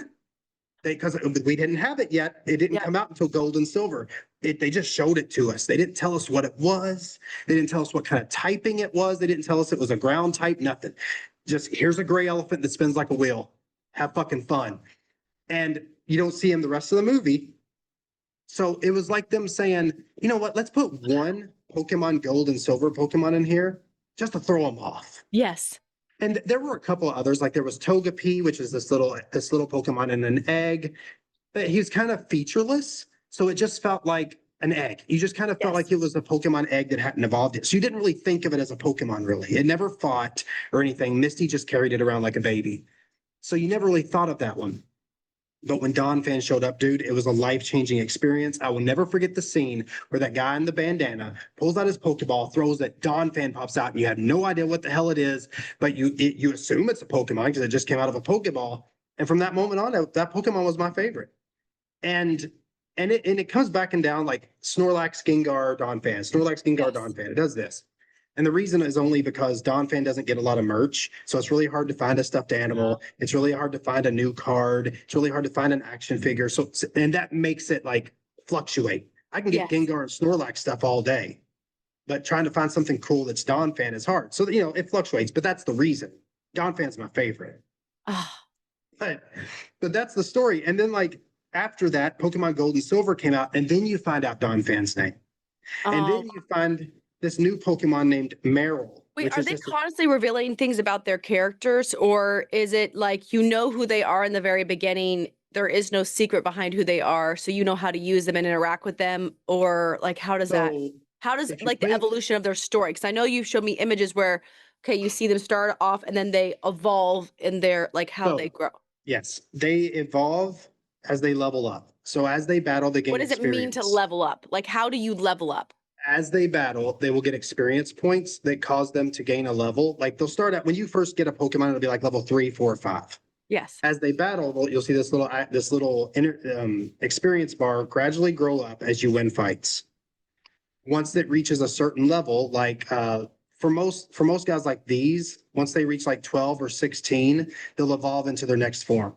Because we didn't have it yet. It didn't come out until Gold and Silver. They just showed it to us. They didn't tell us what it was. They didn't tell us what kind of typing it was. They didn't tell us it was a ground type, nothing. Just here's a gray elephant that spins like a wheel. Have fucking fun. And you don't see him the rest of the movie. So it was like them saying, you know what, let's put one Pokemon Gold and Silver Pokemon in here just to throw them off. Yes. And there were a couple of others, like there was Togepi, which is this little Pokemon in an egg. But he was kind of featureless, so it just felt like an egg. You just kind of felt like it was a Pokemon egg that hadn't evolved yet. So you didn't really think of it as a Pokemon, really. It never fought or anything. Misty just carried it around like a baby. So you never really thought of that one. But when Don Fan showed up, dude, it was a life-changing experience. I will never forget the scene where that guy in the bandana pulls out his Pokeball, throws it, Don Fan pops out, and you have no idea what the hell it is, but you assume it's a Pokemon because it just came out of a Pokeball. And from that moment on, that Pokemon was my favorite. And it comes back and down like Snorlax, Gengar, Don Fan, Snorlax, Gengar, Don Fan. It does this. And the reason is only because Don Fan doesn't get a lot of merch. So it's really hard to find a stuffed animal. It's really hard to find a new card. It's really hard to find an action figure. And that makes it like fluctuate. I can get Gengar and Snorlax stuff all day, but trying to find something cool that's Don Fan is hard. So, it fluctuates, but that's the reason. Don Fan's my favorite. But that's the story. And then after that, Pokemon Gold and Silver came out, and then you find out Don Fan's name. And then you find this new Pokemon named Meryl. Wait, are they constantly revealing things about their characters, or is it like who they are in the very beginning? There is no secret behind who they are, so you know how to use them and interact with them, or how does the evolution of their story? Because I know you showed me images where, you see them start off and then they evolve in their how they grow. Yes, they evolve as they level up. So as they battle, they gain What does it mean to level up? How do you level up? As they battle, they will get experience points that cause them to gain a level. They'll start out when you first get a Pokemon, it'll be like level 3, 4, 5. Yes. As they battle, you'll see this little experience bar gradually grow up as you win fights. once it reaches a certain level, like for most guys like these, once they reach like 12 or 16, they'll evolve into their next form.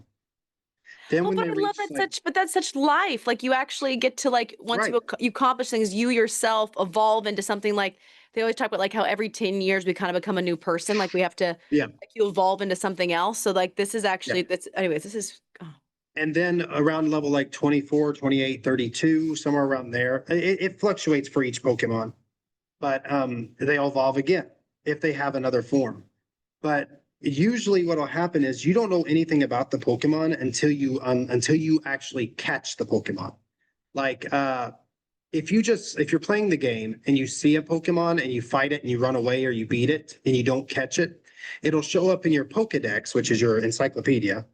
Then Oh, when but they I love reach that like, but that's such life. Like you actually get to like once right, you accomplish things, you yourself evolve into something like they always talk about like how every 10 years we kind of become a new person. Like we have to yeah, like you evolve into something else. So like this is yeah. actually that's anyways, this is oh, And then around level like 24, 28, 32, somewhere around there, it fluctuates for each Pokemon, but they evolve again if they have another form. But usually what will happen is you don't know anything about the Pokemon until you actually catch the Pokemon. Like if you're playing the game and you see a Pokemon and you fight it and you run away or you beat it and you don't catch it, it'll show up in your Pokedex, which is your encyclopedia,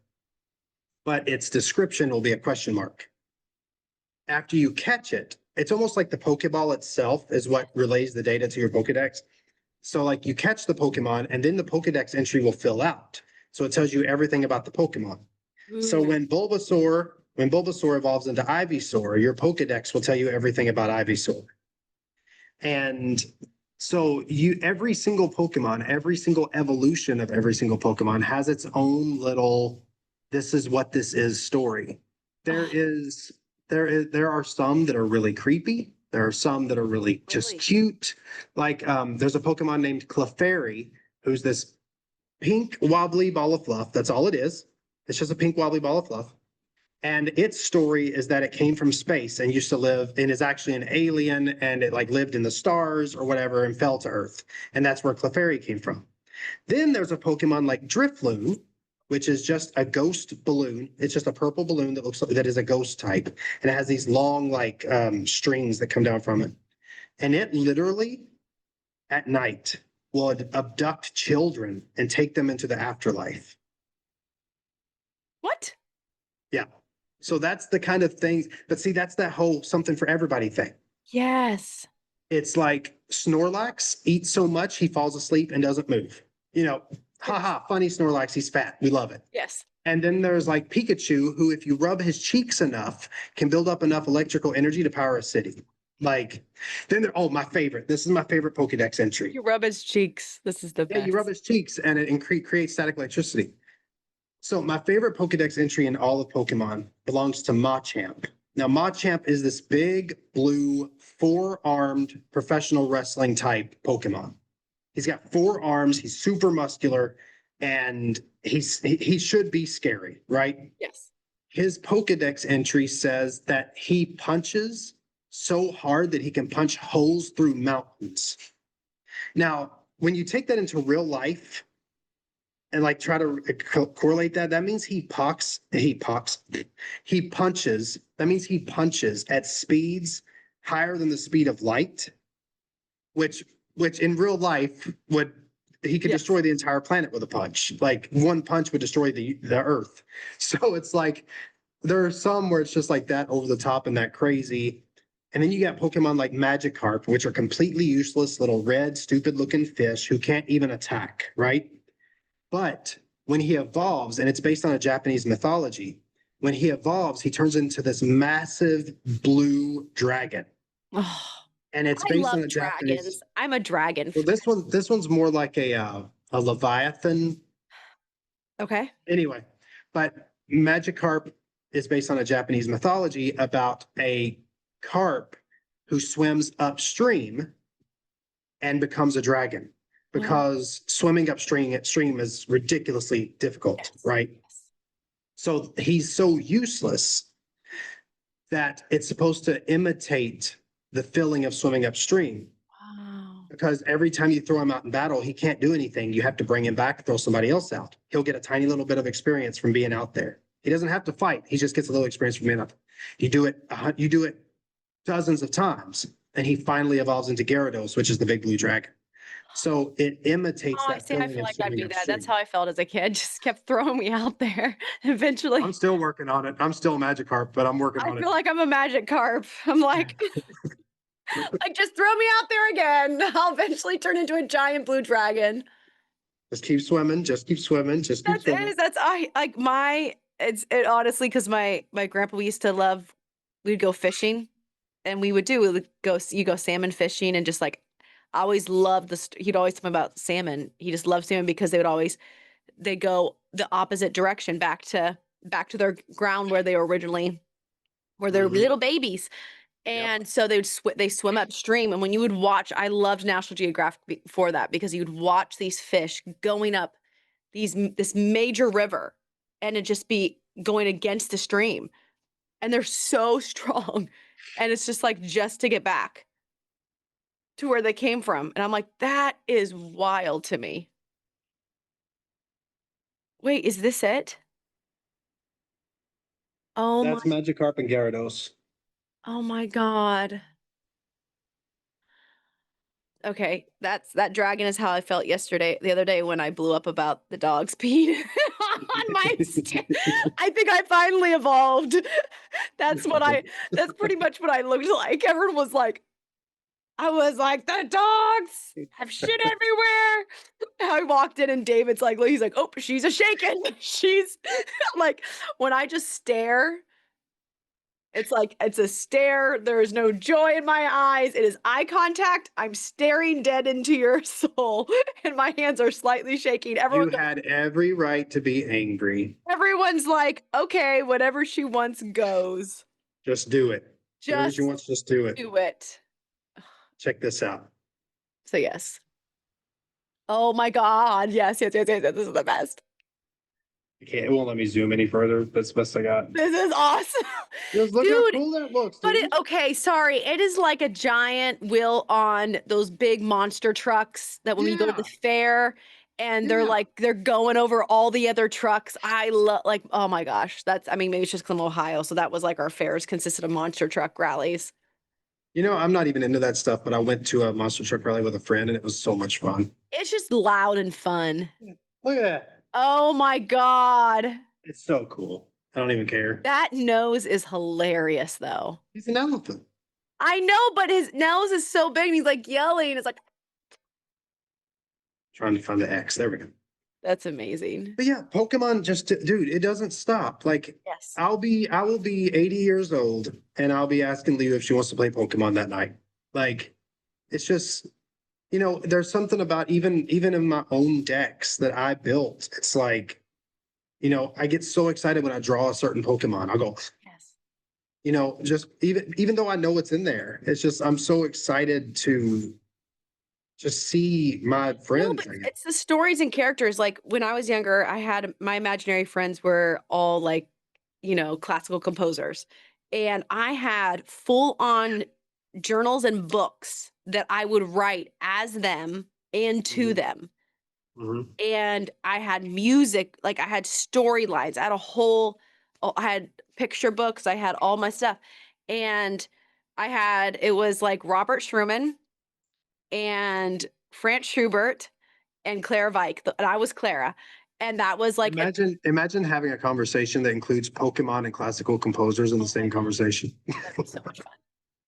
but its description will be a question mark. After you catch it, it's almost like the Pokeball itself is what relays the data to your Pokedex. So like you catch the Pokemon and then the Pokedex entry will fill out. So it tells you everything about the Pokemon. So ooh, when Bulbasaur evolves into Ivysaur, your Pokedex will tell you everything about Ivysaur. And so every single Pokemon, every single evolution of every single Pokemon has its own little this is what this is story. There oh, is there are some that are really creepy. There are some that are really just really? cute. Like there's a Pokemon named Clefairy, who's this pink wobbly ball of fluff. That's all it is. It's just a pink wobbly ball of fluff. And its story is that it came from space and used to live and is actually an alien and it like lived in the stars or whatever and fell to Earth. And that's where Clefairy came from. Then there's a Pokemon like Drifloon, which is just a ghost balloon. It's just a purple balloon that looks like that is a ghost type. And it has these long like strings that come down from it. And it literally at night will abduct children and take them into the afterlife. What? Yeah. So that's the kind of things, but see, that's that whole something for everybody thing. Yes. It's like Snorlax eats so much he falls asleep and doesn't move. You know, haha, funny Snorlax, he's fat. We love it. Yes. And then there's like Pikachu, who, if you rub his cheeks enough, can build up enough electrical energy to power a city. Like, then there, oh, my favorite. This is my favorite Pokedex entry. You rub his cheeks. This is the Yeah, you rub best. his cheeks and it creates static electricity. So my favorite Pokedex entry in all of Pokemon belongs to Machamp. Now, Machamp is this big blue four-armed professional wrestling type Pokemon. He's got four arms. He's super muscular, and he should be scary, right? Yes. His Pokedex entry says that he punches so hard that he can punch holes through mountains. Now, when you take that into real life and like try to correlate that, that means he punches. That means he punches at speeds higher than the speed of light, which in real life would he could Yes. destroy the entire planet with a punch. Like one punch would destroy the Earth. So it's like there are some where it's just like that over the top and that crazy. And then you got Pokemon like Magikarp, which are completely useless little red, stupid looking fish who can't even attack, right? But when he evolves, and it's based on a Japanese mythology, when he evolves, he turns into this massive blue dragon. Oh, And it's I based on love a dragons. Japanese. I'm a dragon. Well, this one's more like a Leviathan. Okay. Anyway, but Magikarp is based on a Japanese mythology about a carp who swims upstream and becomes a dragon because swimming upstream is ridiculously difficult, Yes. right? Yes. So he's so useless that it's supposed to imitate the feeling of swimming upstream. Wow. Because every time you throw him out in battle, he can't do anything. You have to bring him back, throw somebody else out. He'll get a tiny little bit of experience from being out there. He doesn't have to fight. He just gets a little experience from being up. You do it dozens of times, and he finally evolves into Gyarados, which is the big blue dragon. So it imitates Oh, I that see. I feeling feel of like I'd swimming be that. That's upstream. how I felt as a kid. Just kept throwing me out there. I'm Eventually, still working on it. I'm still a Magikarp, but I'm working I on it. feel like I'm a magic carp. I'm like, like just throw me out there again. I'll eventually turn into a giant blue dragon. Just keep swimming. Just keep swimming. Just keep That's swimming. it. That's I like my. It's it honestly because my grandpa we used to love. We'd go fishing and we would you go salmon fishing and just like, I always loved he'd always tell me about salmon. He just loved salmon because they go the opposite direction back to their ground where they were originally, where they're little babies. And so they swim upstream. And when you would watch, I loved National Geographic for that, because you would watch these fish going up this major river, and it just be going against the stream. And they're so strong. And it's just like, just to get back to where they came from. And I'm like, that is wild to me. Wait, is this it? Oh That's my, Magikarp and Gyarados. oh my God. Okay, that dragon is how I felt the other day when I blew up about the dogs peeing on my I think I finally evolved. That's pretty much what I looked like. Everyone was like, I was like, the dogs have shit everywhere. I walked in and David's like, he's like, oh, she's a shaken. She's like, when I just stare, it's like, it's a stare. There is no joy in my eyes. It is eye contact. I'm staring dead into your soul, and my hands are slightly shaking. You had every right to be angry. Everyone's like, okay, whatever she wants goes. Just do it. Whatever she wants, just do it. Do it. Check this out. So yes. Oh my God. Yes. This is the best. It won't let me zoom any further. That's the best I got. This is awesome. Just look how cool that looks, dude. But okay, sorry. It is like a giant wheel on those big monster trucks that when you go to the fair and they're going over all the other trucks. I love, like, oh my gosh. Maybe it's just 'cause I'm Ohio. So that was like our fairs consisted of monster truck rallies. You know, I'm not even into that stuff, but I went to a monster truck rally with a friend and it was so much fun. It's just loud and fun. Look at that. Oh my God. It's so cool. I don't even care. That nose is hilarious though. He's an elephant. I know, but his nose is so big and he's like yelling. It's like, trying to find the X. There we go. that's amazing. But yeah, Pokemon dude, it doesn't stop. Like, yes. I will be 80 years old and I'll be asking Lou if she wants to play Pokemon that night. Like, it's just, you know, there's something about even in my own decks that I built. It's like, you know, I get so excited when I draw a certain Pokemon. I'll go, Yes. You know, just even though I know what's in there, it's just, I'm so excited to just see my friends. No, it's the stories and characters. Like when I was younger, I had my imaginary friends were all like, you know, classical composers. And I had full on journals and books that I would write as them and to them. Mm-hmm. And I had music, like I had storylines. I had picture books. I had all my stuff. And it was like Robert Schumann and Franz Schubert and Clara Weick. And I was Clara. And that was like, imagine having a conversation that includes Pokemon and classical composers in the same conversation. That's so much fun.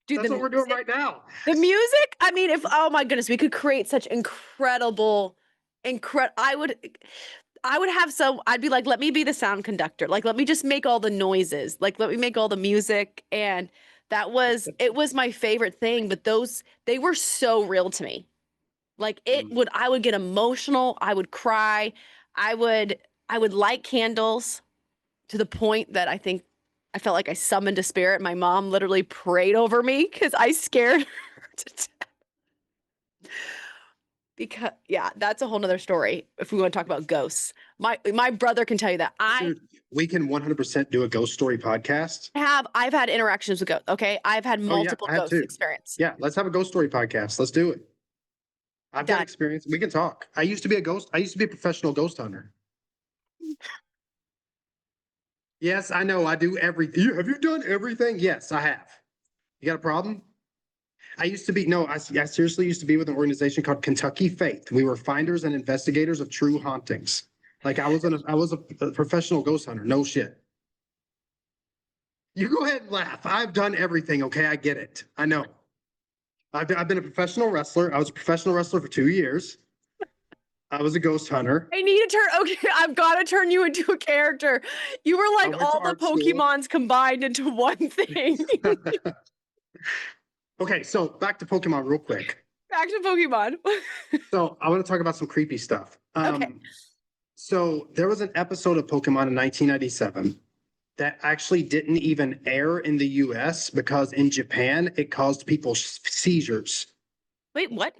Dude, that's what we're doing right now. The music, I mean, oh my goodness, we could create such incredible, I would have I'd be like, let me be the sound conductor. Like, let me just make all the noises. Like, let me make all the music. And it was my favorite thing, but they were so real to me. Like I would get emotional. I would cry. I would light candles to the point that I felt like I summoned a spirit. My mom literally prayed over me because I scared her to death. Because that's a whole nother story. If we want to talk about ghosts, my brother can tell you that. We can 100% do a ghost story podcast. I've had interactions with ghosts. Okay, I've had multiple ghost experience. Yeah, let's have a ghost story podcast. Let's do it. I've got experience. We can talk. I used to be a professional ghost hunter. Yes, I know. I do everything. Have you done everything? Yes, I have. You got a problem? I seriously used to be with an organization called Kentucky Faith. We were finders and investigators of true hauntings. Like I was a professional ghost hunter. No shit. You go ahead and laugh. I've done everything. Okay, I get it. I know. I've been a professional wrestler. I was a professional wrestler for 2 years. I was a ghost hunter. I've got to turn you into a character. You were like all the Pokemons combined into one thing. Okay, so back to Pokemon real quick. Back to Pokemon. So I want to talk about some creepy stuff. Okay. So there was an episode of Pokemon in 1997 that actually didn't even air in the US because in Japan it caused people seizures. Wait, what?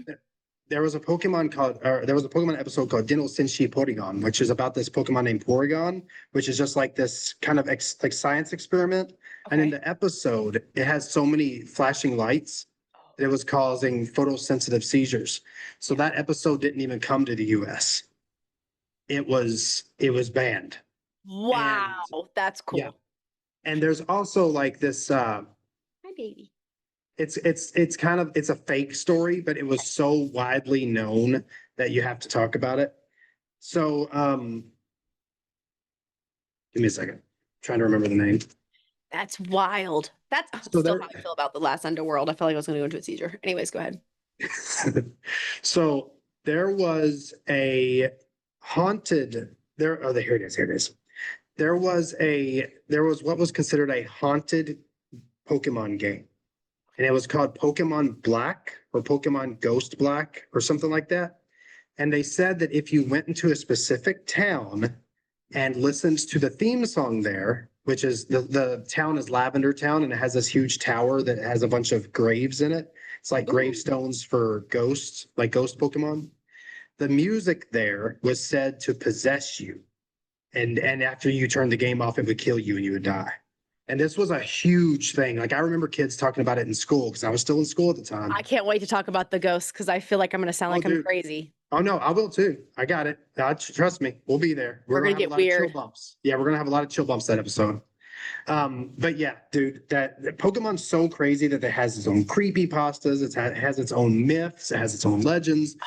There was a Pokemon episode called Dino Senshi Porygon, which is about this Pokemon named Porygon, which is just like this kind of like science experiment. And in Okay. the episode, it has so many flashing lights that it was causing photosensitive seizures. So that episode didn't even come to the US. It was banned. Wow, that's Yeah. cool. And there's also like this Hi, baby. it's kind of it's a fake story, but it was so widely known that you have to talk about it. So give me a second. I'm trying to remember the name. That's wild. That's So still there how I feel about the last Underworld. I felt like I was going to go into a seizure. Anyways, go ahead. So there was a haunted there oh here it is. There was what was considered a haunted Pokemon game. And it was called Pokemon Black or Pokemon Ghost Black or something like that. And they said that if you went into a specific town and listened to the theme song there, which is the town is Lavender Town and it has this huge tower that has a bunch of graves in it. It's like Ooh. gravestones for ghosts, like ghost Pokemon. The music there was said to possess you. And after you turned the game off, it would kill you and you would die. And this was a huge thing. Like I remember kids talking about it in school because I was still in school at the time. I can't wait to talk about the ghosts because I feel like I'm going to sound like I'm dude. crazy. Oh no, I will too. I got it. Trust me, we'll be there. We're gonna have get a lot of weird. chill bumps. Yeah, we're gonna have a lot of chill bumps that episode. But yeah, dude, that Pokemon's so crazy that it has its own creepy pastas. It has its own myths. It has its own legends.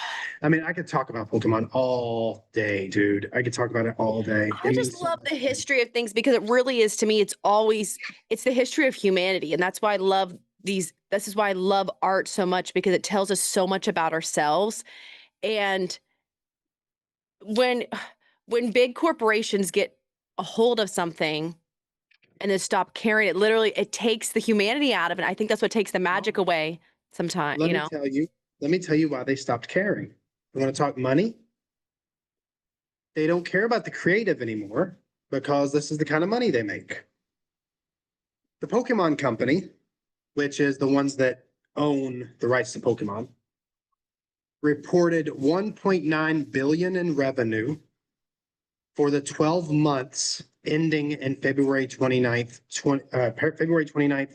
I mean, I could talk about Pokemon all day, dude. I could talk about it all day. I just love the history of things because it really is, to me, it's the history of humanity. And that's why I love this is why I love art so much, because it tells us so much about ourselves. And when big corporations get a hold of something and then stop carrying it, literally it takes the humanity out of it. I think that's what takes the magic away sometimes, Let me tell you why they stopped caring. You want to talk money? They don't care about the creative anymore because this is the kind of money they make. The Pokemon Company, which is the ones that own the rights to Pokemon, reported 1.9 billion in revenue for the 12 months ending in February 29th,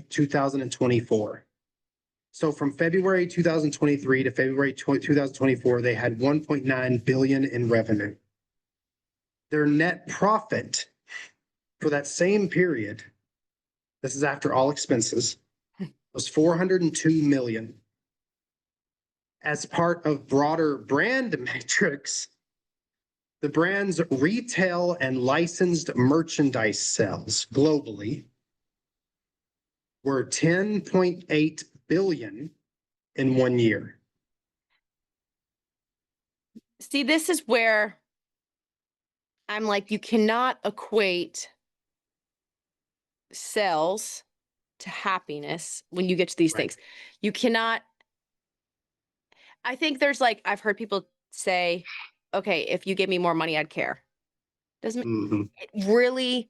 2024. So from February 2023 to February 2024, they had 1.9 billion in revenue. Their net profit for that same period, this is after all expenses, was 402 million. As part of broader brand metrics, the brand's retail and licensed merchandise sales globally were 10.8 billion in 1 year. See, this is where I'm like, you cannot equate sales to happiness when you get to these things. You cannot. I think there's like, I've heard people say, okay, if you gave me more money, I'd care. Doesn't it really?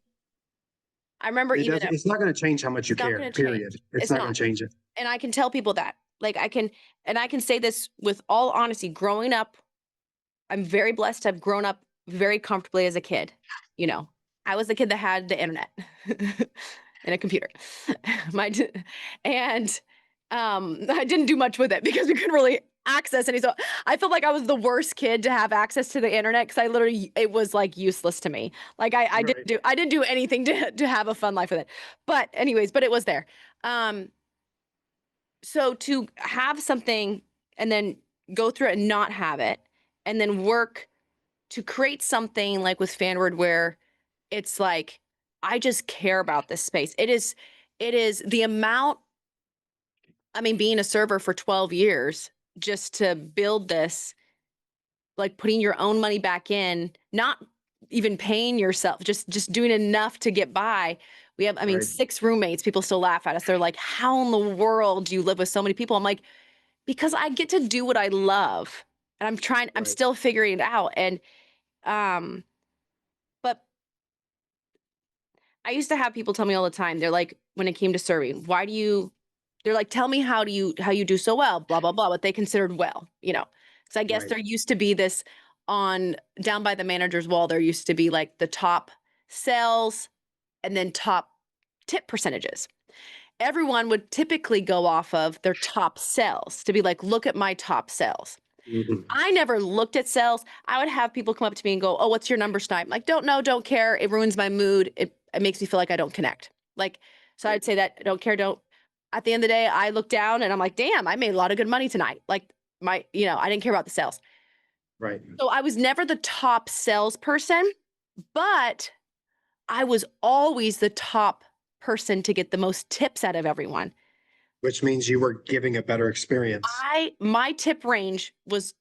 I remember it's not going to change how much you care, period. It's not going to change it. And I can tell people that, like I can say this with all honesty, growing up, I'm very blessed to have grown up very comfortably as a kid. You know, I was the kid that had the internet and a computer. And I didn't do much with it because we couldn't really access any. So I felt like I was the worst kid to have access to the internet because it was like useless to me. Like I didn't do anything to have a fun life with it. But anyways, but it was there. So to have something and then go through it and not have it, and then work to create something like with Fanward where it's like, I just care about this space. It is the amount, I mean, being a server for 12 years, just to build this, like putting your own money back in, not even paying yourself, just doing enough to get by We have, I mean, Right. 6 roommates. People still laugh at us. They're like, how in the world do you live with so many people? I'm like, because I get to do what I love. And I'm Right. still figuring it out. And, but I used to have people tell me all the time, they're like, when it came to serving, they're like, tell me how you do so well, blah, blah, blah, what they considered well, you know? So I guess Right. there used to be this down by the manager's wall, there used to be like the top sales and then top tip percentages. Everyone would typically go off of their top sales to be like, look at my top sales. Mhm. I never looked at sales. I would have people come up to me and go, oh, what's your numbers tonight? I'm like, don't know, don't care. It ruins my mood. It makes me feel like I don't connect. Like, so I'd say that don't care, don't. At the end of the day, I look down and I'm like, damn, I made a lot of good money tonight. Like I didn't care about the sales. Right. So I was never the top salesperson, but I was always the top person to get the most tips out of everyone. Which means you were giving a better experience. My tip range was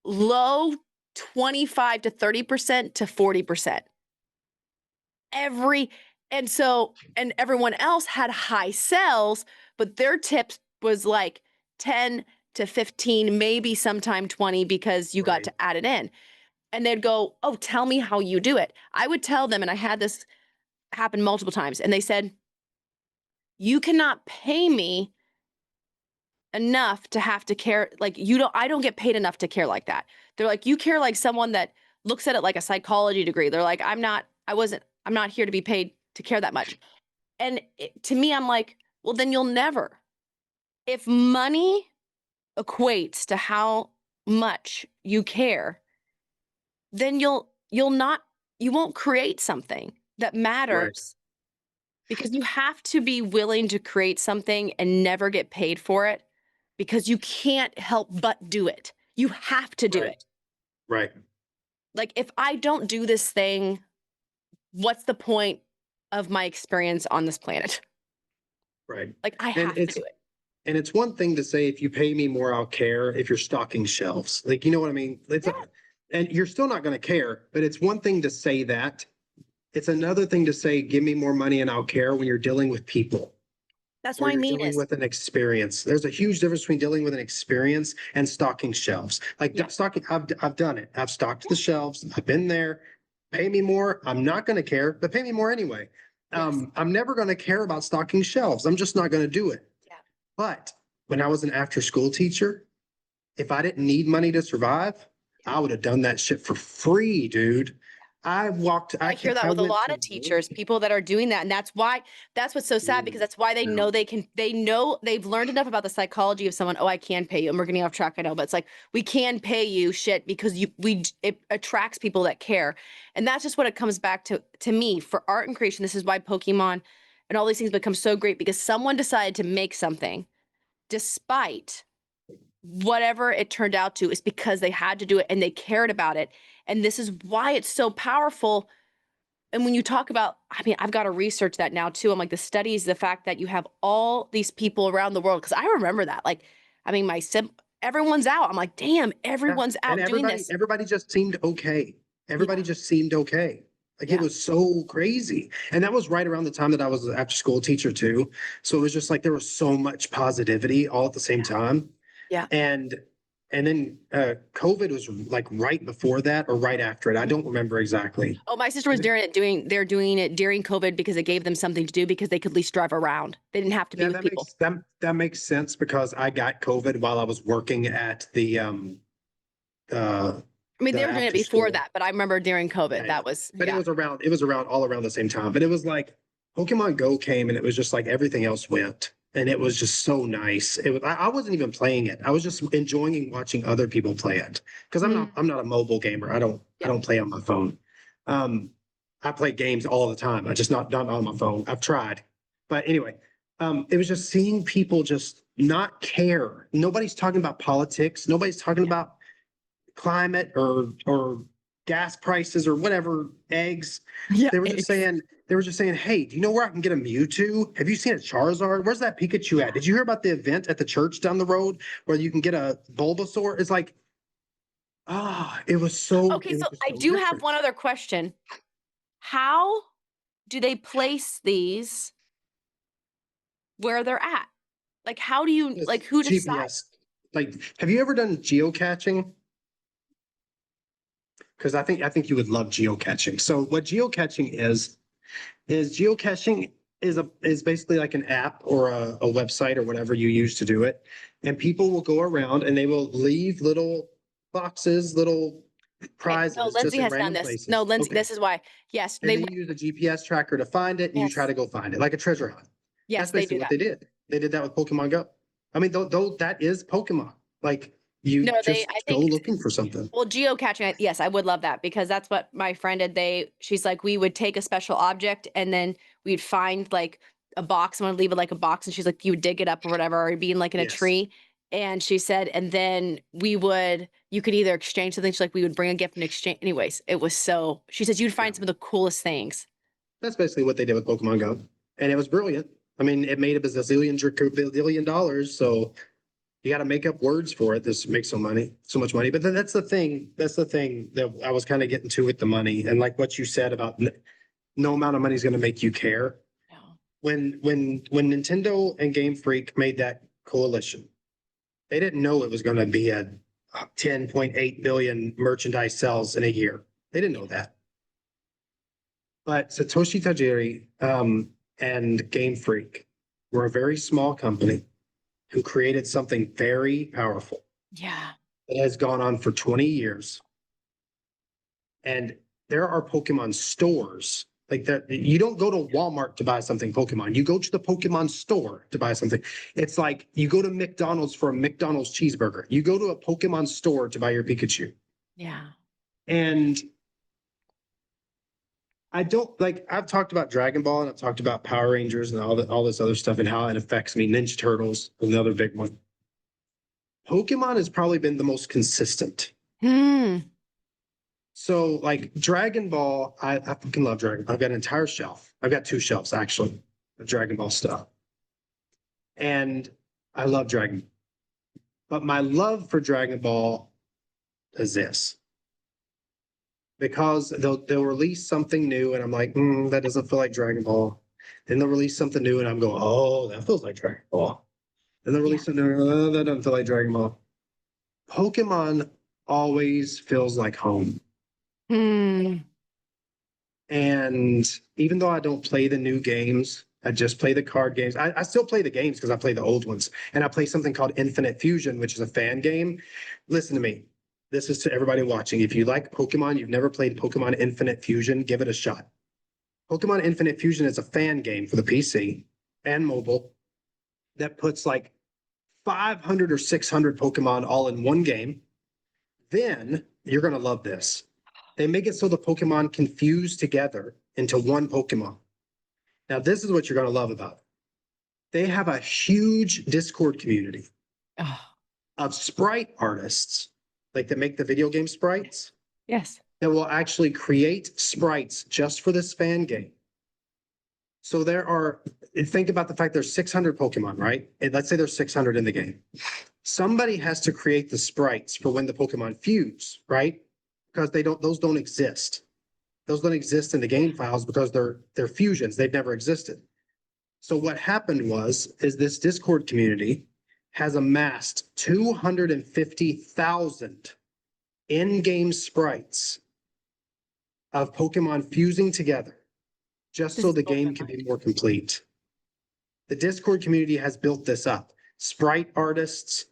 low 25 to 30% to 40%. And everyone else had high sales, but their tips was like 10 to 15, maybe sometime 20 because you got Right. to add it in. And they'd go, oh, tell me how you do it. I would tell them, and I had this happen multiple times, and they said, you cannot pay me enough to have to care. Like I don't get paid enough to care like that. They're like, you care like someone that looks at it like a psychology degree. They're like, I'm not here to be paid to care that much. And to me, I'm like, well, then you'll never. If money equates to how much you care, then you won't create something that Right. matters, because you have to be willing to create something and never get paid for it, because you can't help but do it. You have to do Right. it. Right. Like, if I don't do this thing, what's the point of my experience on this planet? Right. Like, I And have to do it. it's one thing to say, if you pay me more, I'll care, if you're stocking shelves. Like, you know what I mean? Yeah. And you're still not going to care, but it's one thing to say that. It's another thing to say, give me more money and I'll care, when you're dealing with people That's or what I you're mean dealing is, with an experience. There's a huge difference between dealing with an experience and stocking shelves. Like Yeah. stocking, I've done it. I've stocked the shelves. I've been there. Pay me more. I'm not going to care, but pay me more anyway. yes. I'm never going to care about stocking shelves. I'm just not going to do it. Yeah. But when I was an after school teacher, if I didn't need money to survive, I would have done that shit for free, dude. I hear that with a went lot to of teachers, people that are doing that. And that's what's so sad, because that's why they know they've learned enough about the psychology of someone. Oh, I can pay you. And we're getting off track, I know, but it's like, we can pay you shit because it attracts people that care. And that's just what it comes back to me for art and creation. This is why Pokemon and all these things become so great, because someone decided to make something despite whatever it turned out to, is because they had to do it and they cared about it. And this is why it's so powerful. And when you talk about, I mean, I've got to research that now too. I'm like, the studies, the fact that you have all these people around the world, because I remember that. Like, I mean, everyone's out. I'm like, damn, everyone's out And doing this. everybody just seemed okay. Everybody Yeah. just seemed okay. Like, Yeah. it was so crazy. And that was right around the time that I was an after school teacher too. So it was just like, there was so much positivity all at the same time. Yeah. And then COVID was like right before that or right after it. I don't remember exactly. Oh, my sister was they're doing it during COVID because it gave them something to do, because they could at least drive around. They didn't have to be Yeah, with people. that makes sense, because I got COVID while I was working at the I mean, they were doing it after before school. that, but I remember during COVID, Yeah, that was, But yeah. it was around all around the same time. But it was like Pokemon Go came and it was just like everything else went. And it was just so nice. I wasn't even playing it. I was just enjoying watching other people play it. Because I'm not a mobile gamer. I don't play on my phone. I play games all the time. I just not on my phone. I've tried. But anyway, it was just seeing people just not care. Nobody's talking about politics. Nobody's talking about climate or gas prices or whatever, eggs. Yeah. They were just saying, hey, do you know where I can get a Mewtwo? Have you seen a Charizard? Where's that Pikachu at? Did you hear about the event at the church down the road where you can get a Bulbasaur? It's like, it was so. Okay, it was so just I so do have different. one other question. How do they place these where they're at? Like, how do you, It's like, who decides? GPS. Like, have you ever done geocaching? Because I think you would love geocaching. So what geocaching is geocaching is basically like an app or a website or whatever you use to do it. And people will go around and they will leave little boxes, little Okay, prizes no, just Lindsay in has done random this. No, places. Lindsay, Okay. this is why. Yes, And they then went, you use a GPS tracker to find it and you try yes, to go find it, like a treasure hunt. yes, That's they basically do what that. they did. They did that with Pokemon Go. I mean, though that is Pokemon. Like you No, I just go think, looking for something. well, geocaching, yes, I would love that because that's what my friend did. She's like, we would take a special object and then we'd find like a box, someone would leave it like a box, and she's like, you would dig it up or whatever, or it'd be in like in a Yes. tree. And she said, and then you could either exchange something. She's like, we would bring a gift in exchange. Anyways, she says you'd Yeah. find some of the coolest things. That's basically what they did with Pokemon Go. And it was brilliant. I mean, it made a bazillion dollars. So you got to make up words for it. This makes so much money. But then that's the thing. That's the thing that I was kind of getting to with the money. And like what you said about no amount of money is going to make you care. No. When Nintendo and Game Freak made that coalition, they didn't know it was going to be a 10.8 billion merchandise sales in a year. They didn't know that. But Satoshi Tajiri and Game Freak were a very small company who created something very powerful Yeah. that has gone on for 20 years. And there are Pokemon stores like that. You don't go to Walmart to buy something Pokemon. You go to the Pokemon store to buy something. It's like you go to McDonald's for a McDonald's cheeseburger. You go to a Pokemon store to buy your Pikachu. Yeah. And I don't like, I've talked about Dragon Ball and I've talked about Power Rangers and all this other stuff and how it affects me. Ninja Turtles, another big one. Pokemon has probably been the most consistent. Hmm. So like Dragon Ball, I fucking love Dragon Ball. I've got an entire shelf. I've got 2 shelves actually of Dragon Ball stuff. And I love Dragon Ball. But my love for Dragon Ball is this. Because they'll release something new and I'm like, that doesn't feel like Dragon Ball. Then they'll release something new and I'm going, oh, that feels like Dragon Ball. Then they'll release something new, oh, that doesn't feel like Dragon Ball. Pokemon always feels like home. Hmm. And even though I don't play the new games, I just play the card games. I still play the games because I play the old ones. And I play something called Infinite Fusion, which is a fan game. Listen to me. This is to everybody watching. If you like Pokemon, you've never played Pokemon Infinite Fusion, give it a shot. Pokemon Infinite Fusion is a fan game for the PC and mobile that puts like 500 or 600 Pokemon all in one game. Then you're going to love this. They make it so the Pokemon can fuse together into one Pokemon. Now, this is what you're going to love about it. They have a huge Discord community Oh, of sprite artists, like that make the video game sprites, yes. that will actually create sprites just for this fan game. So think about the fact there's 600 Pokemon, right? And let's say there's 600 in the game. Somebody has to create the sprites for when the Pokemon fuse, right? Because those don't exist. Those don't exist in the game files because they're fusions. They've never existed. So what happened is this Discord community has amassed 250,000 in-game sprites of Pokemon fusing together just so the game can be more complete. The Discord community has built this up. Sprite artists,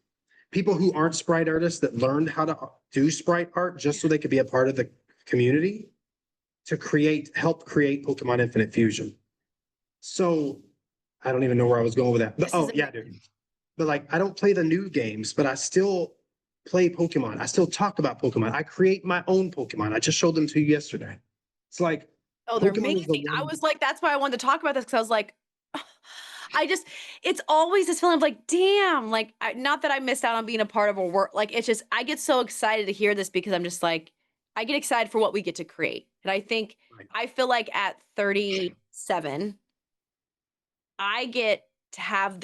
people who aren't sprite artists that learned how to do sprite art just so they could be a part of the community to help create Pokemon Infinite Fusion. So I don't even know where I was going with that. But dude. But like I don't play the new games, but I still play Pokemon. I still talk about Pokemon. I create my own Pokemon. I just showed them to you yesterday. It's like, oh, they're Pokemon is the amazing. I one- was like, that's why I wanted to talk about this because I was like, it's always this feeling of like, damn, like, not that I missed out on being a part of a work. Like, it's just, I get so excited to hear this because I'm just like, I get excited for what we get to create. And I think, Right. I feel like at 37, I get to have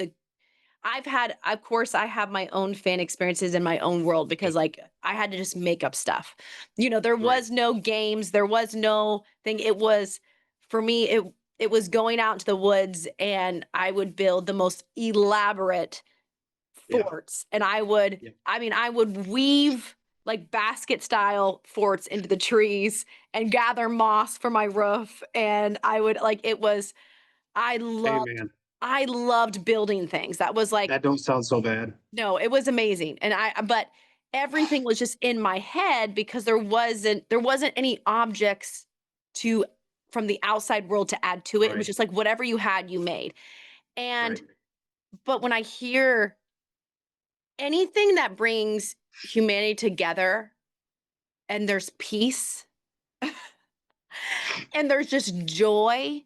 of course, I have my own fan experiences in my own world because like I had to just make up stuff. There was no games, there was no thing. It was for me, it was going out into the woods and I would build the most elaborate Yeah. forts. And I would, Yeah. I mean, I would weave like basket style forts into the trees and gather moss for my roof. And I would like, it was, I Hey, loved, man, I loved building things. That was like, that don't sound so bad. no, it was amazing. And but everything was just in my head because there wasn't any objects to from the outside world to add to it. It was Right. just like whatever you had, you made. And Right. but when I hear anything that brings humanity together and there's peace and there's just joy,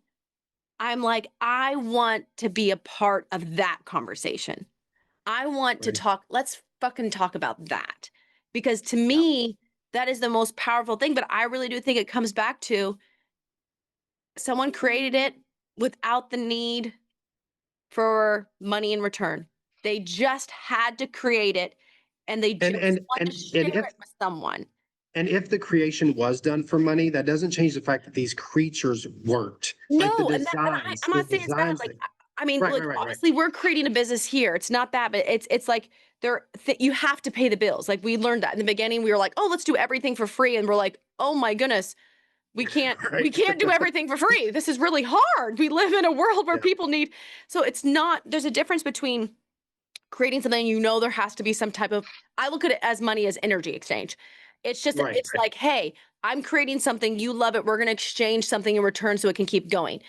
I'm like, I want to be a part of that conversation. I want to Right. talk, let's fucking talk about that. Because to Yeah. me, that is the most powerful thing. But I really do think it comes back to someone created it without the need for money in return. They just had to create it and they And just want to share if it with someone. and if the creation was done for money, that doesn't change the fact that these creatures worked. Like No, and I'm the not saying it's bad. designs Like, that, I mean, right, like right, right, right. obviously we're creating a business here. It's not that, but it's like you have to pay the bills. Like we learned that in the beginning. We were like, oh, let's do everything for free, and we're like, oh my goodness, we can't Right. do everything for free. This is really hard. We live in a world where Yeah. people need. So it's not. There's a difference between creating something. There has to be some type of. I look at it as money as energy exchange. It's just Right. it's like, hey, I'm creating something. You love it. We're going to exchange something in return so it can keep going.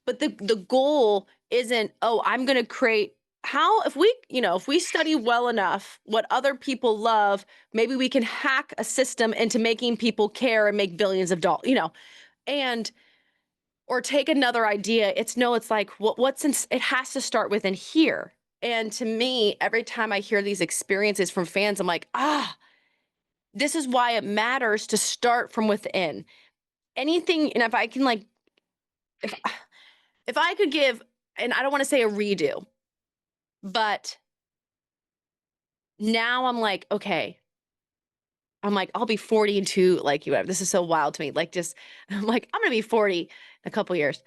But the goal isn't, oh, I'm going to create how if we study well enough what other people love, maybe we can hack a system into making people care and make billions of dollars, and or take another idea. It's like what's in it has to start within here. And to me, every time I hear these experiences from fans, I'm like, this is why it matters to start from within. Anything, and if I can if if I could give, and I don't want to say a redo, but now I'm like, okay, I'll be 40 in two, like you have. This is so wild to me. Like just, I'm like, I'm going to be 40 in a couple years.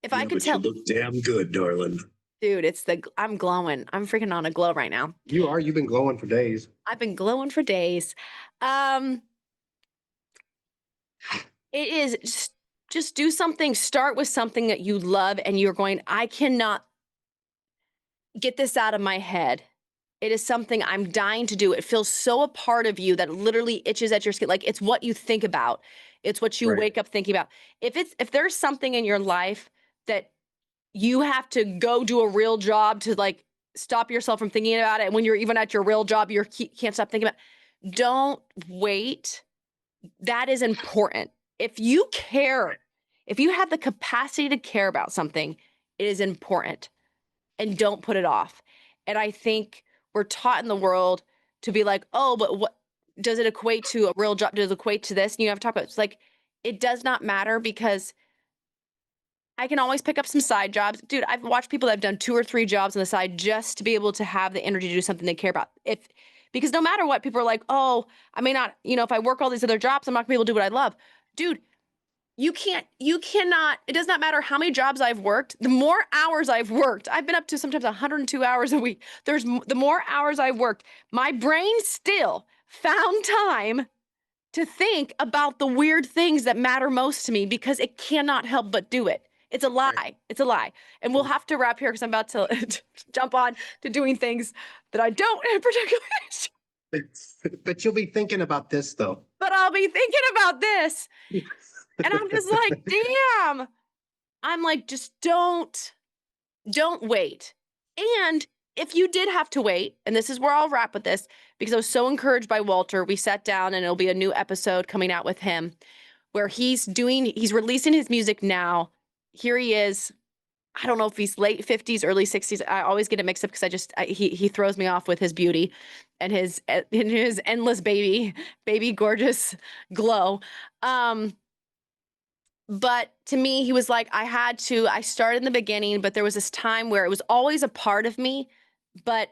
If I Yeah, could but you tell, look damn good, darling. dude, I'm glowing. I'm freaking on a glow right now. You've been glowing for days. I've been glowing for days. Um, it is just do something, start with something that you love and you're going, I cannot get this out of my head. It is something I'm dying to do. It feels so a part of you that it literally itches at your skin. Like it's what you think about. It's what you Right. wake up thinking about. If there's something in your life that you have to go do a real job to like stop yourself from thinking about it, and when you're even at your real job, you can't stop thinking about it, don't wait. That is important. If you care, if you have the capacity to care about something, it is important. And don't put it off. And I think we're taught in the world to be like, oh, but what does it equate to a real job? Does it equate to this? And you have to talk about it. It's like, it does not matter because I can always pick up some side jobs. Dude, I've watched people that have done 2 or 3 jobs on the side just to be able to have the energy to do something they care about. Because no matter what, people are like, oh, I may not, if I work all these other jobs, I'm not gonna be able to do what I love. Dude, you cannot, it does not matter how many jobs I've worked. The more hours I've worked, I've been up to sometimes 102 hours a week. The more hours I've worked, my brain still found time to think about the weird things that matter most to me because it cannot help but do it. It's a lie. Right. It's a lie. And we'll have to wrap here because I'm about to jump on to doing things that I don't particularly But you'll be thinking about this though. but I'll be thinking about this. And I'm just like, damn. I'm like, just don't wait. And if you did have to wait, and this is where I'll wrap with this, because I was so encouraged by Walter, we sat down and it'll be a new episode coming out with him where he's releasing his music now. Here he is. I don't know if he's late 50s, early 60s. I always get it mixed up because he throws me off with his beauty and his endless baby gorgeous glow. But to me, he was like, I started in the beginning, but there was this time where it was always a part of me, but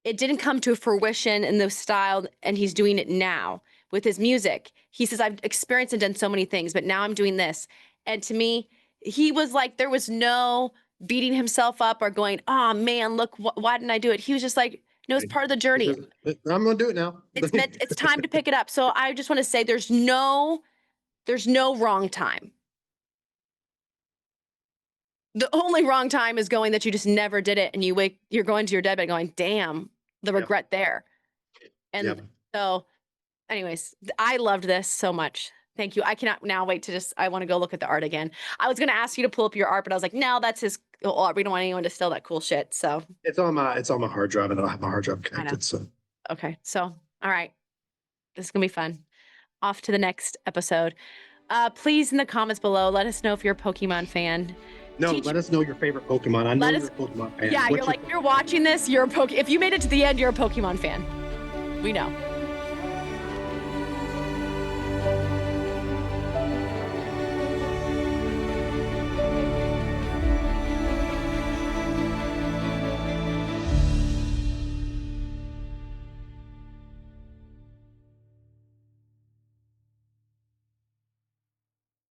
it didn't come to fruition in the style. And he's doing it now with his music. He says, I've experienced and done so many things, but now I'm doing this. And to me, he was like, there was no beating himself up or going, oh man, look, why didn't I do it? He was just like, no, it's part of the journey. I'm going to do it now. It's time to pick it up. So I just want to say there's no wrong time. The only wrong time is going that you just never did it. And you're going to your deathbed going, damn, the regret there. And so anyways, I loved this so much. Thank you. I cannot now wait to I want to go look at the art again. I was going to ask you to pull up your art, but I was like, no, that's his art. We don't want anyone to steal that cool shit. So it's on my hard drive, and I don't have my hard drive connected. So okay. So all right. This is gonna be fun. Off to the next episode. Please in the comments below, let us know if you're a Pokemon fan. No, let us know your favorite Pokemon. I know you're a Pokemon fan. Yeah, you're watching this, you're a If you made it to the end, you're a Pokemon fan. We know.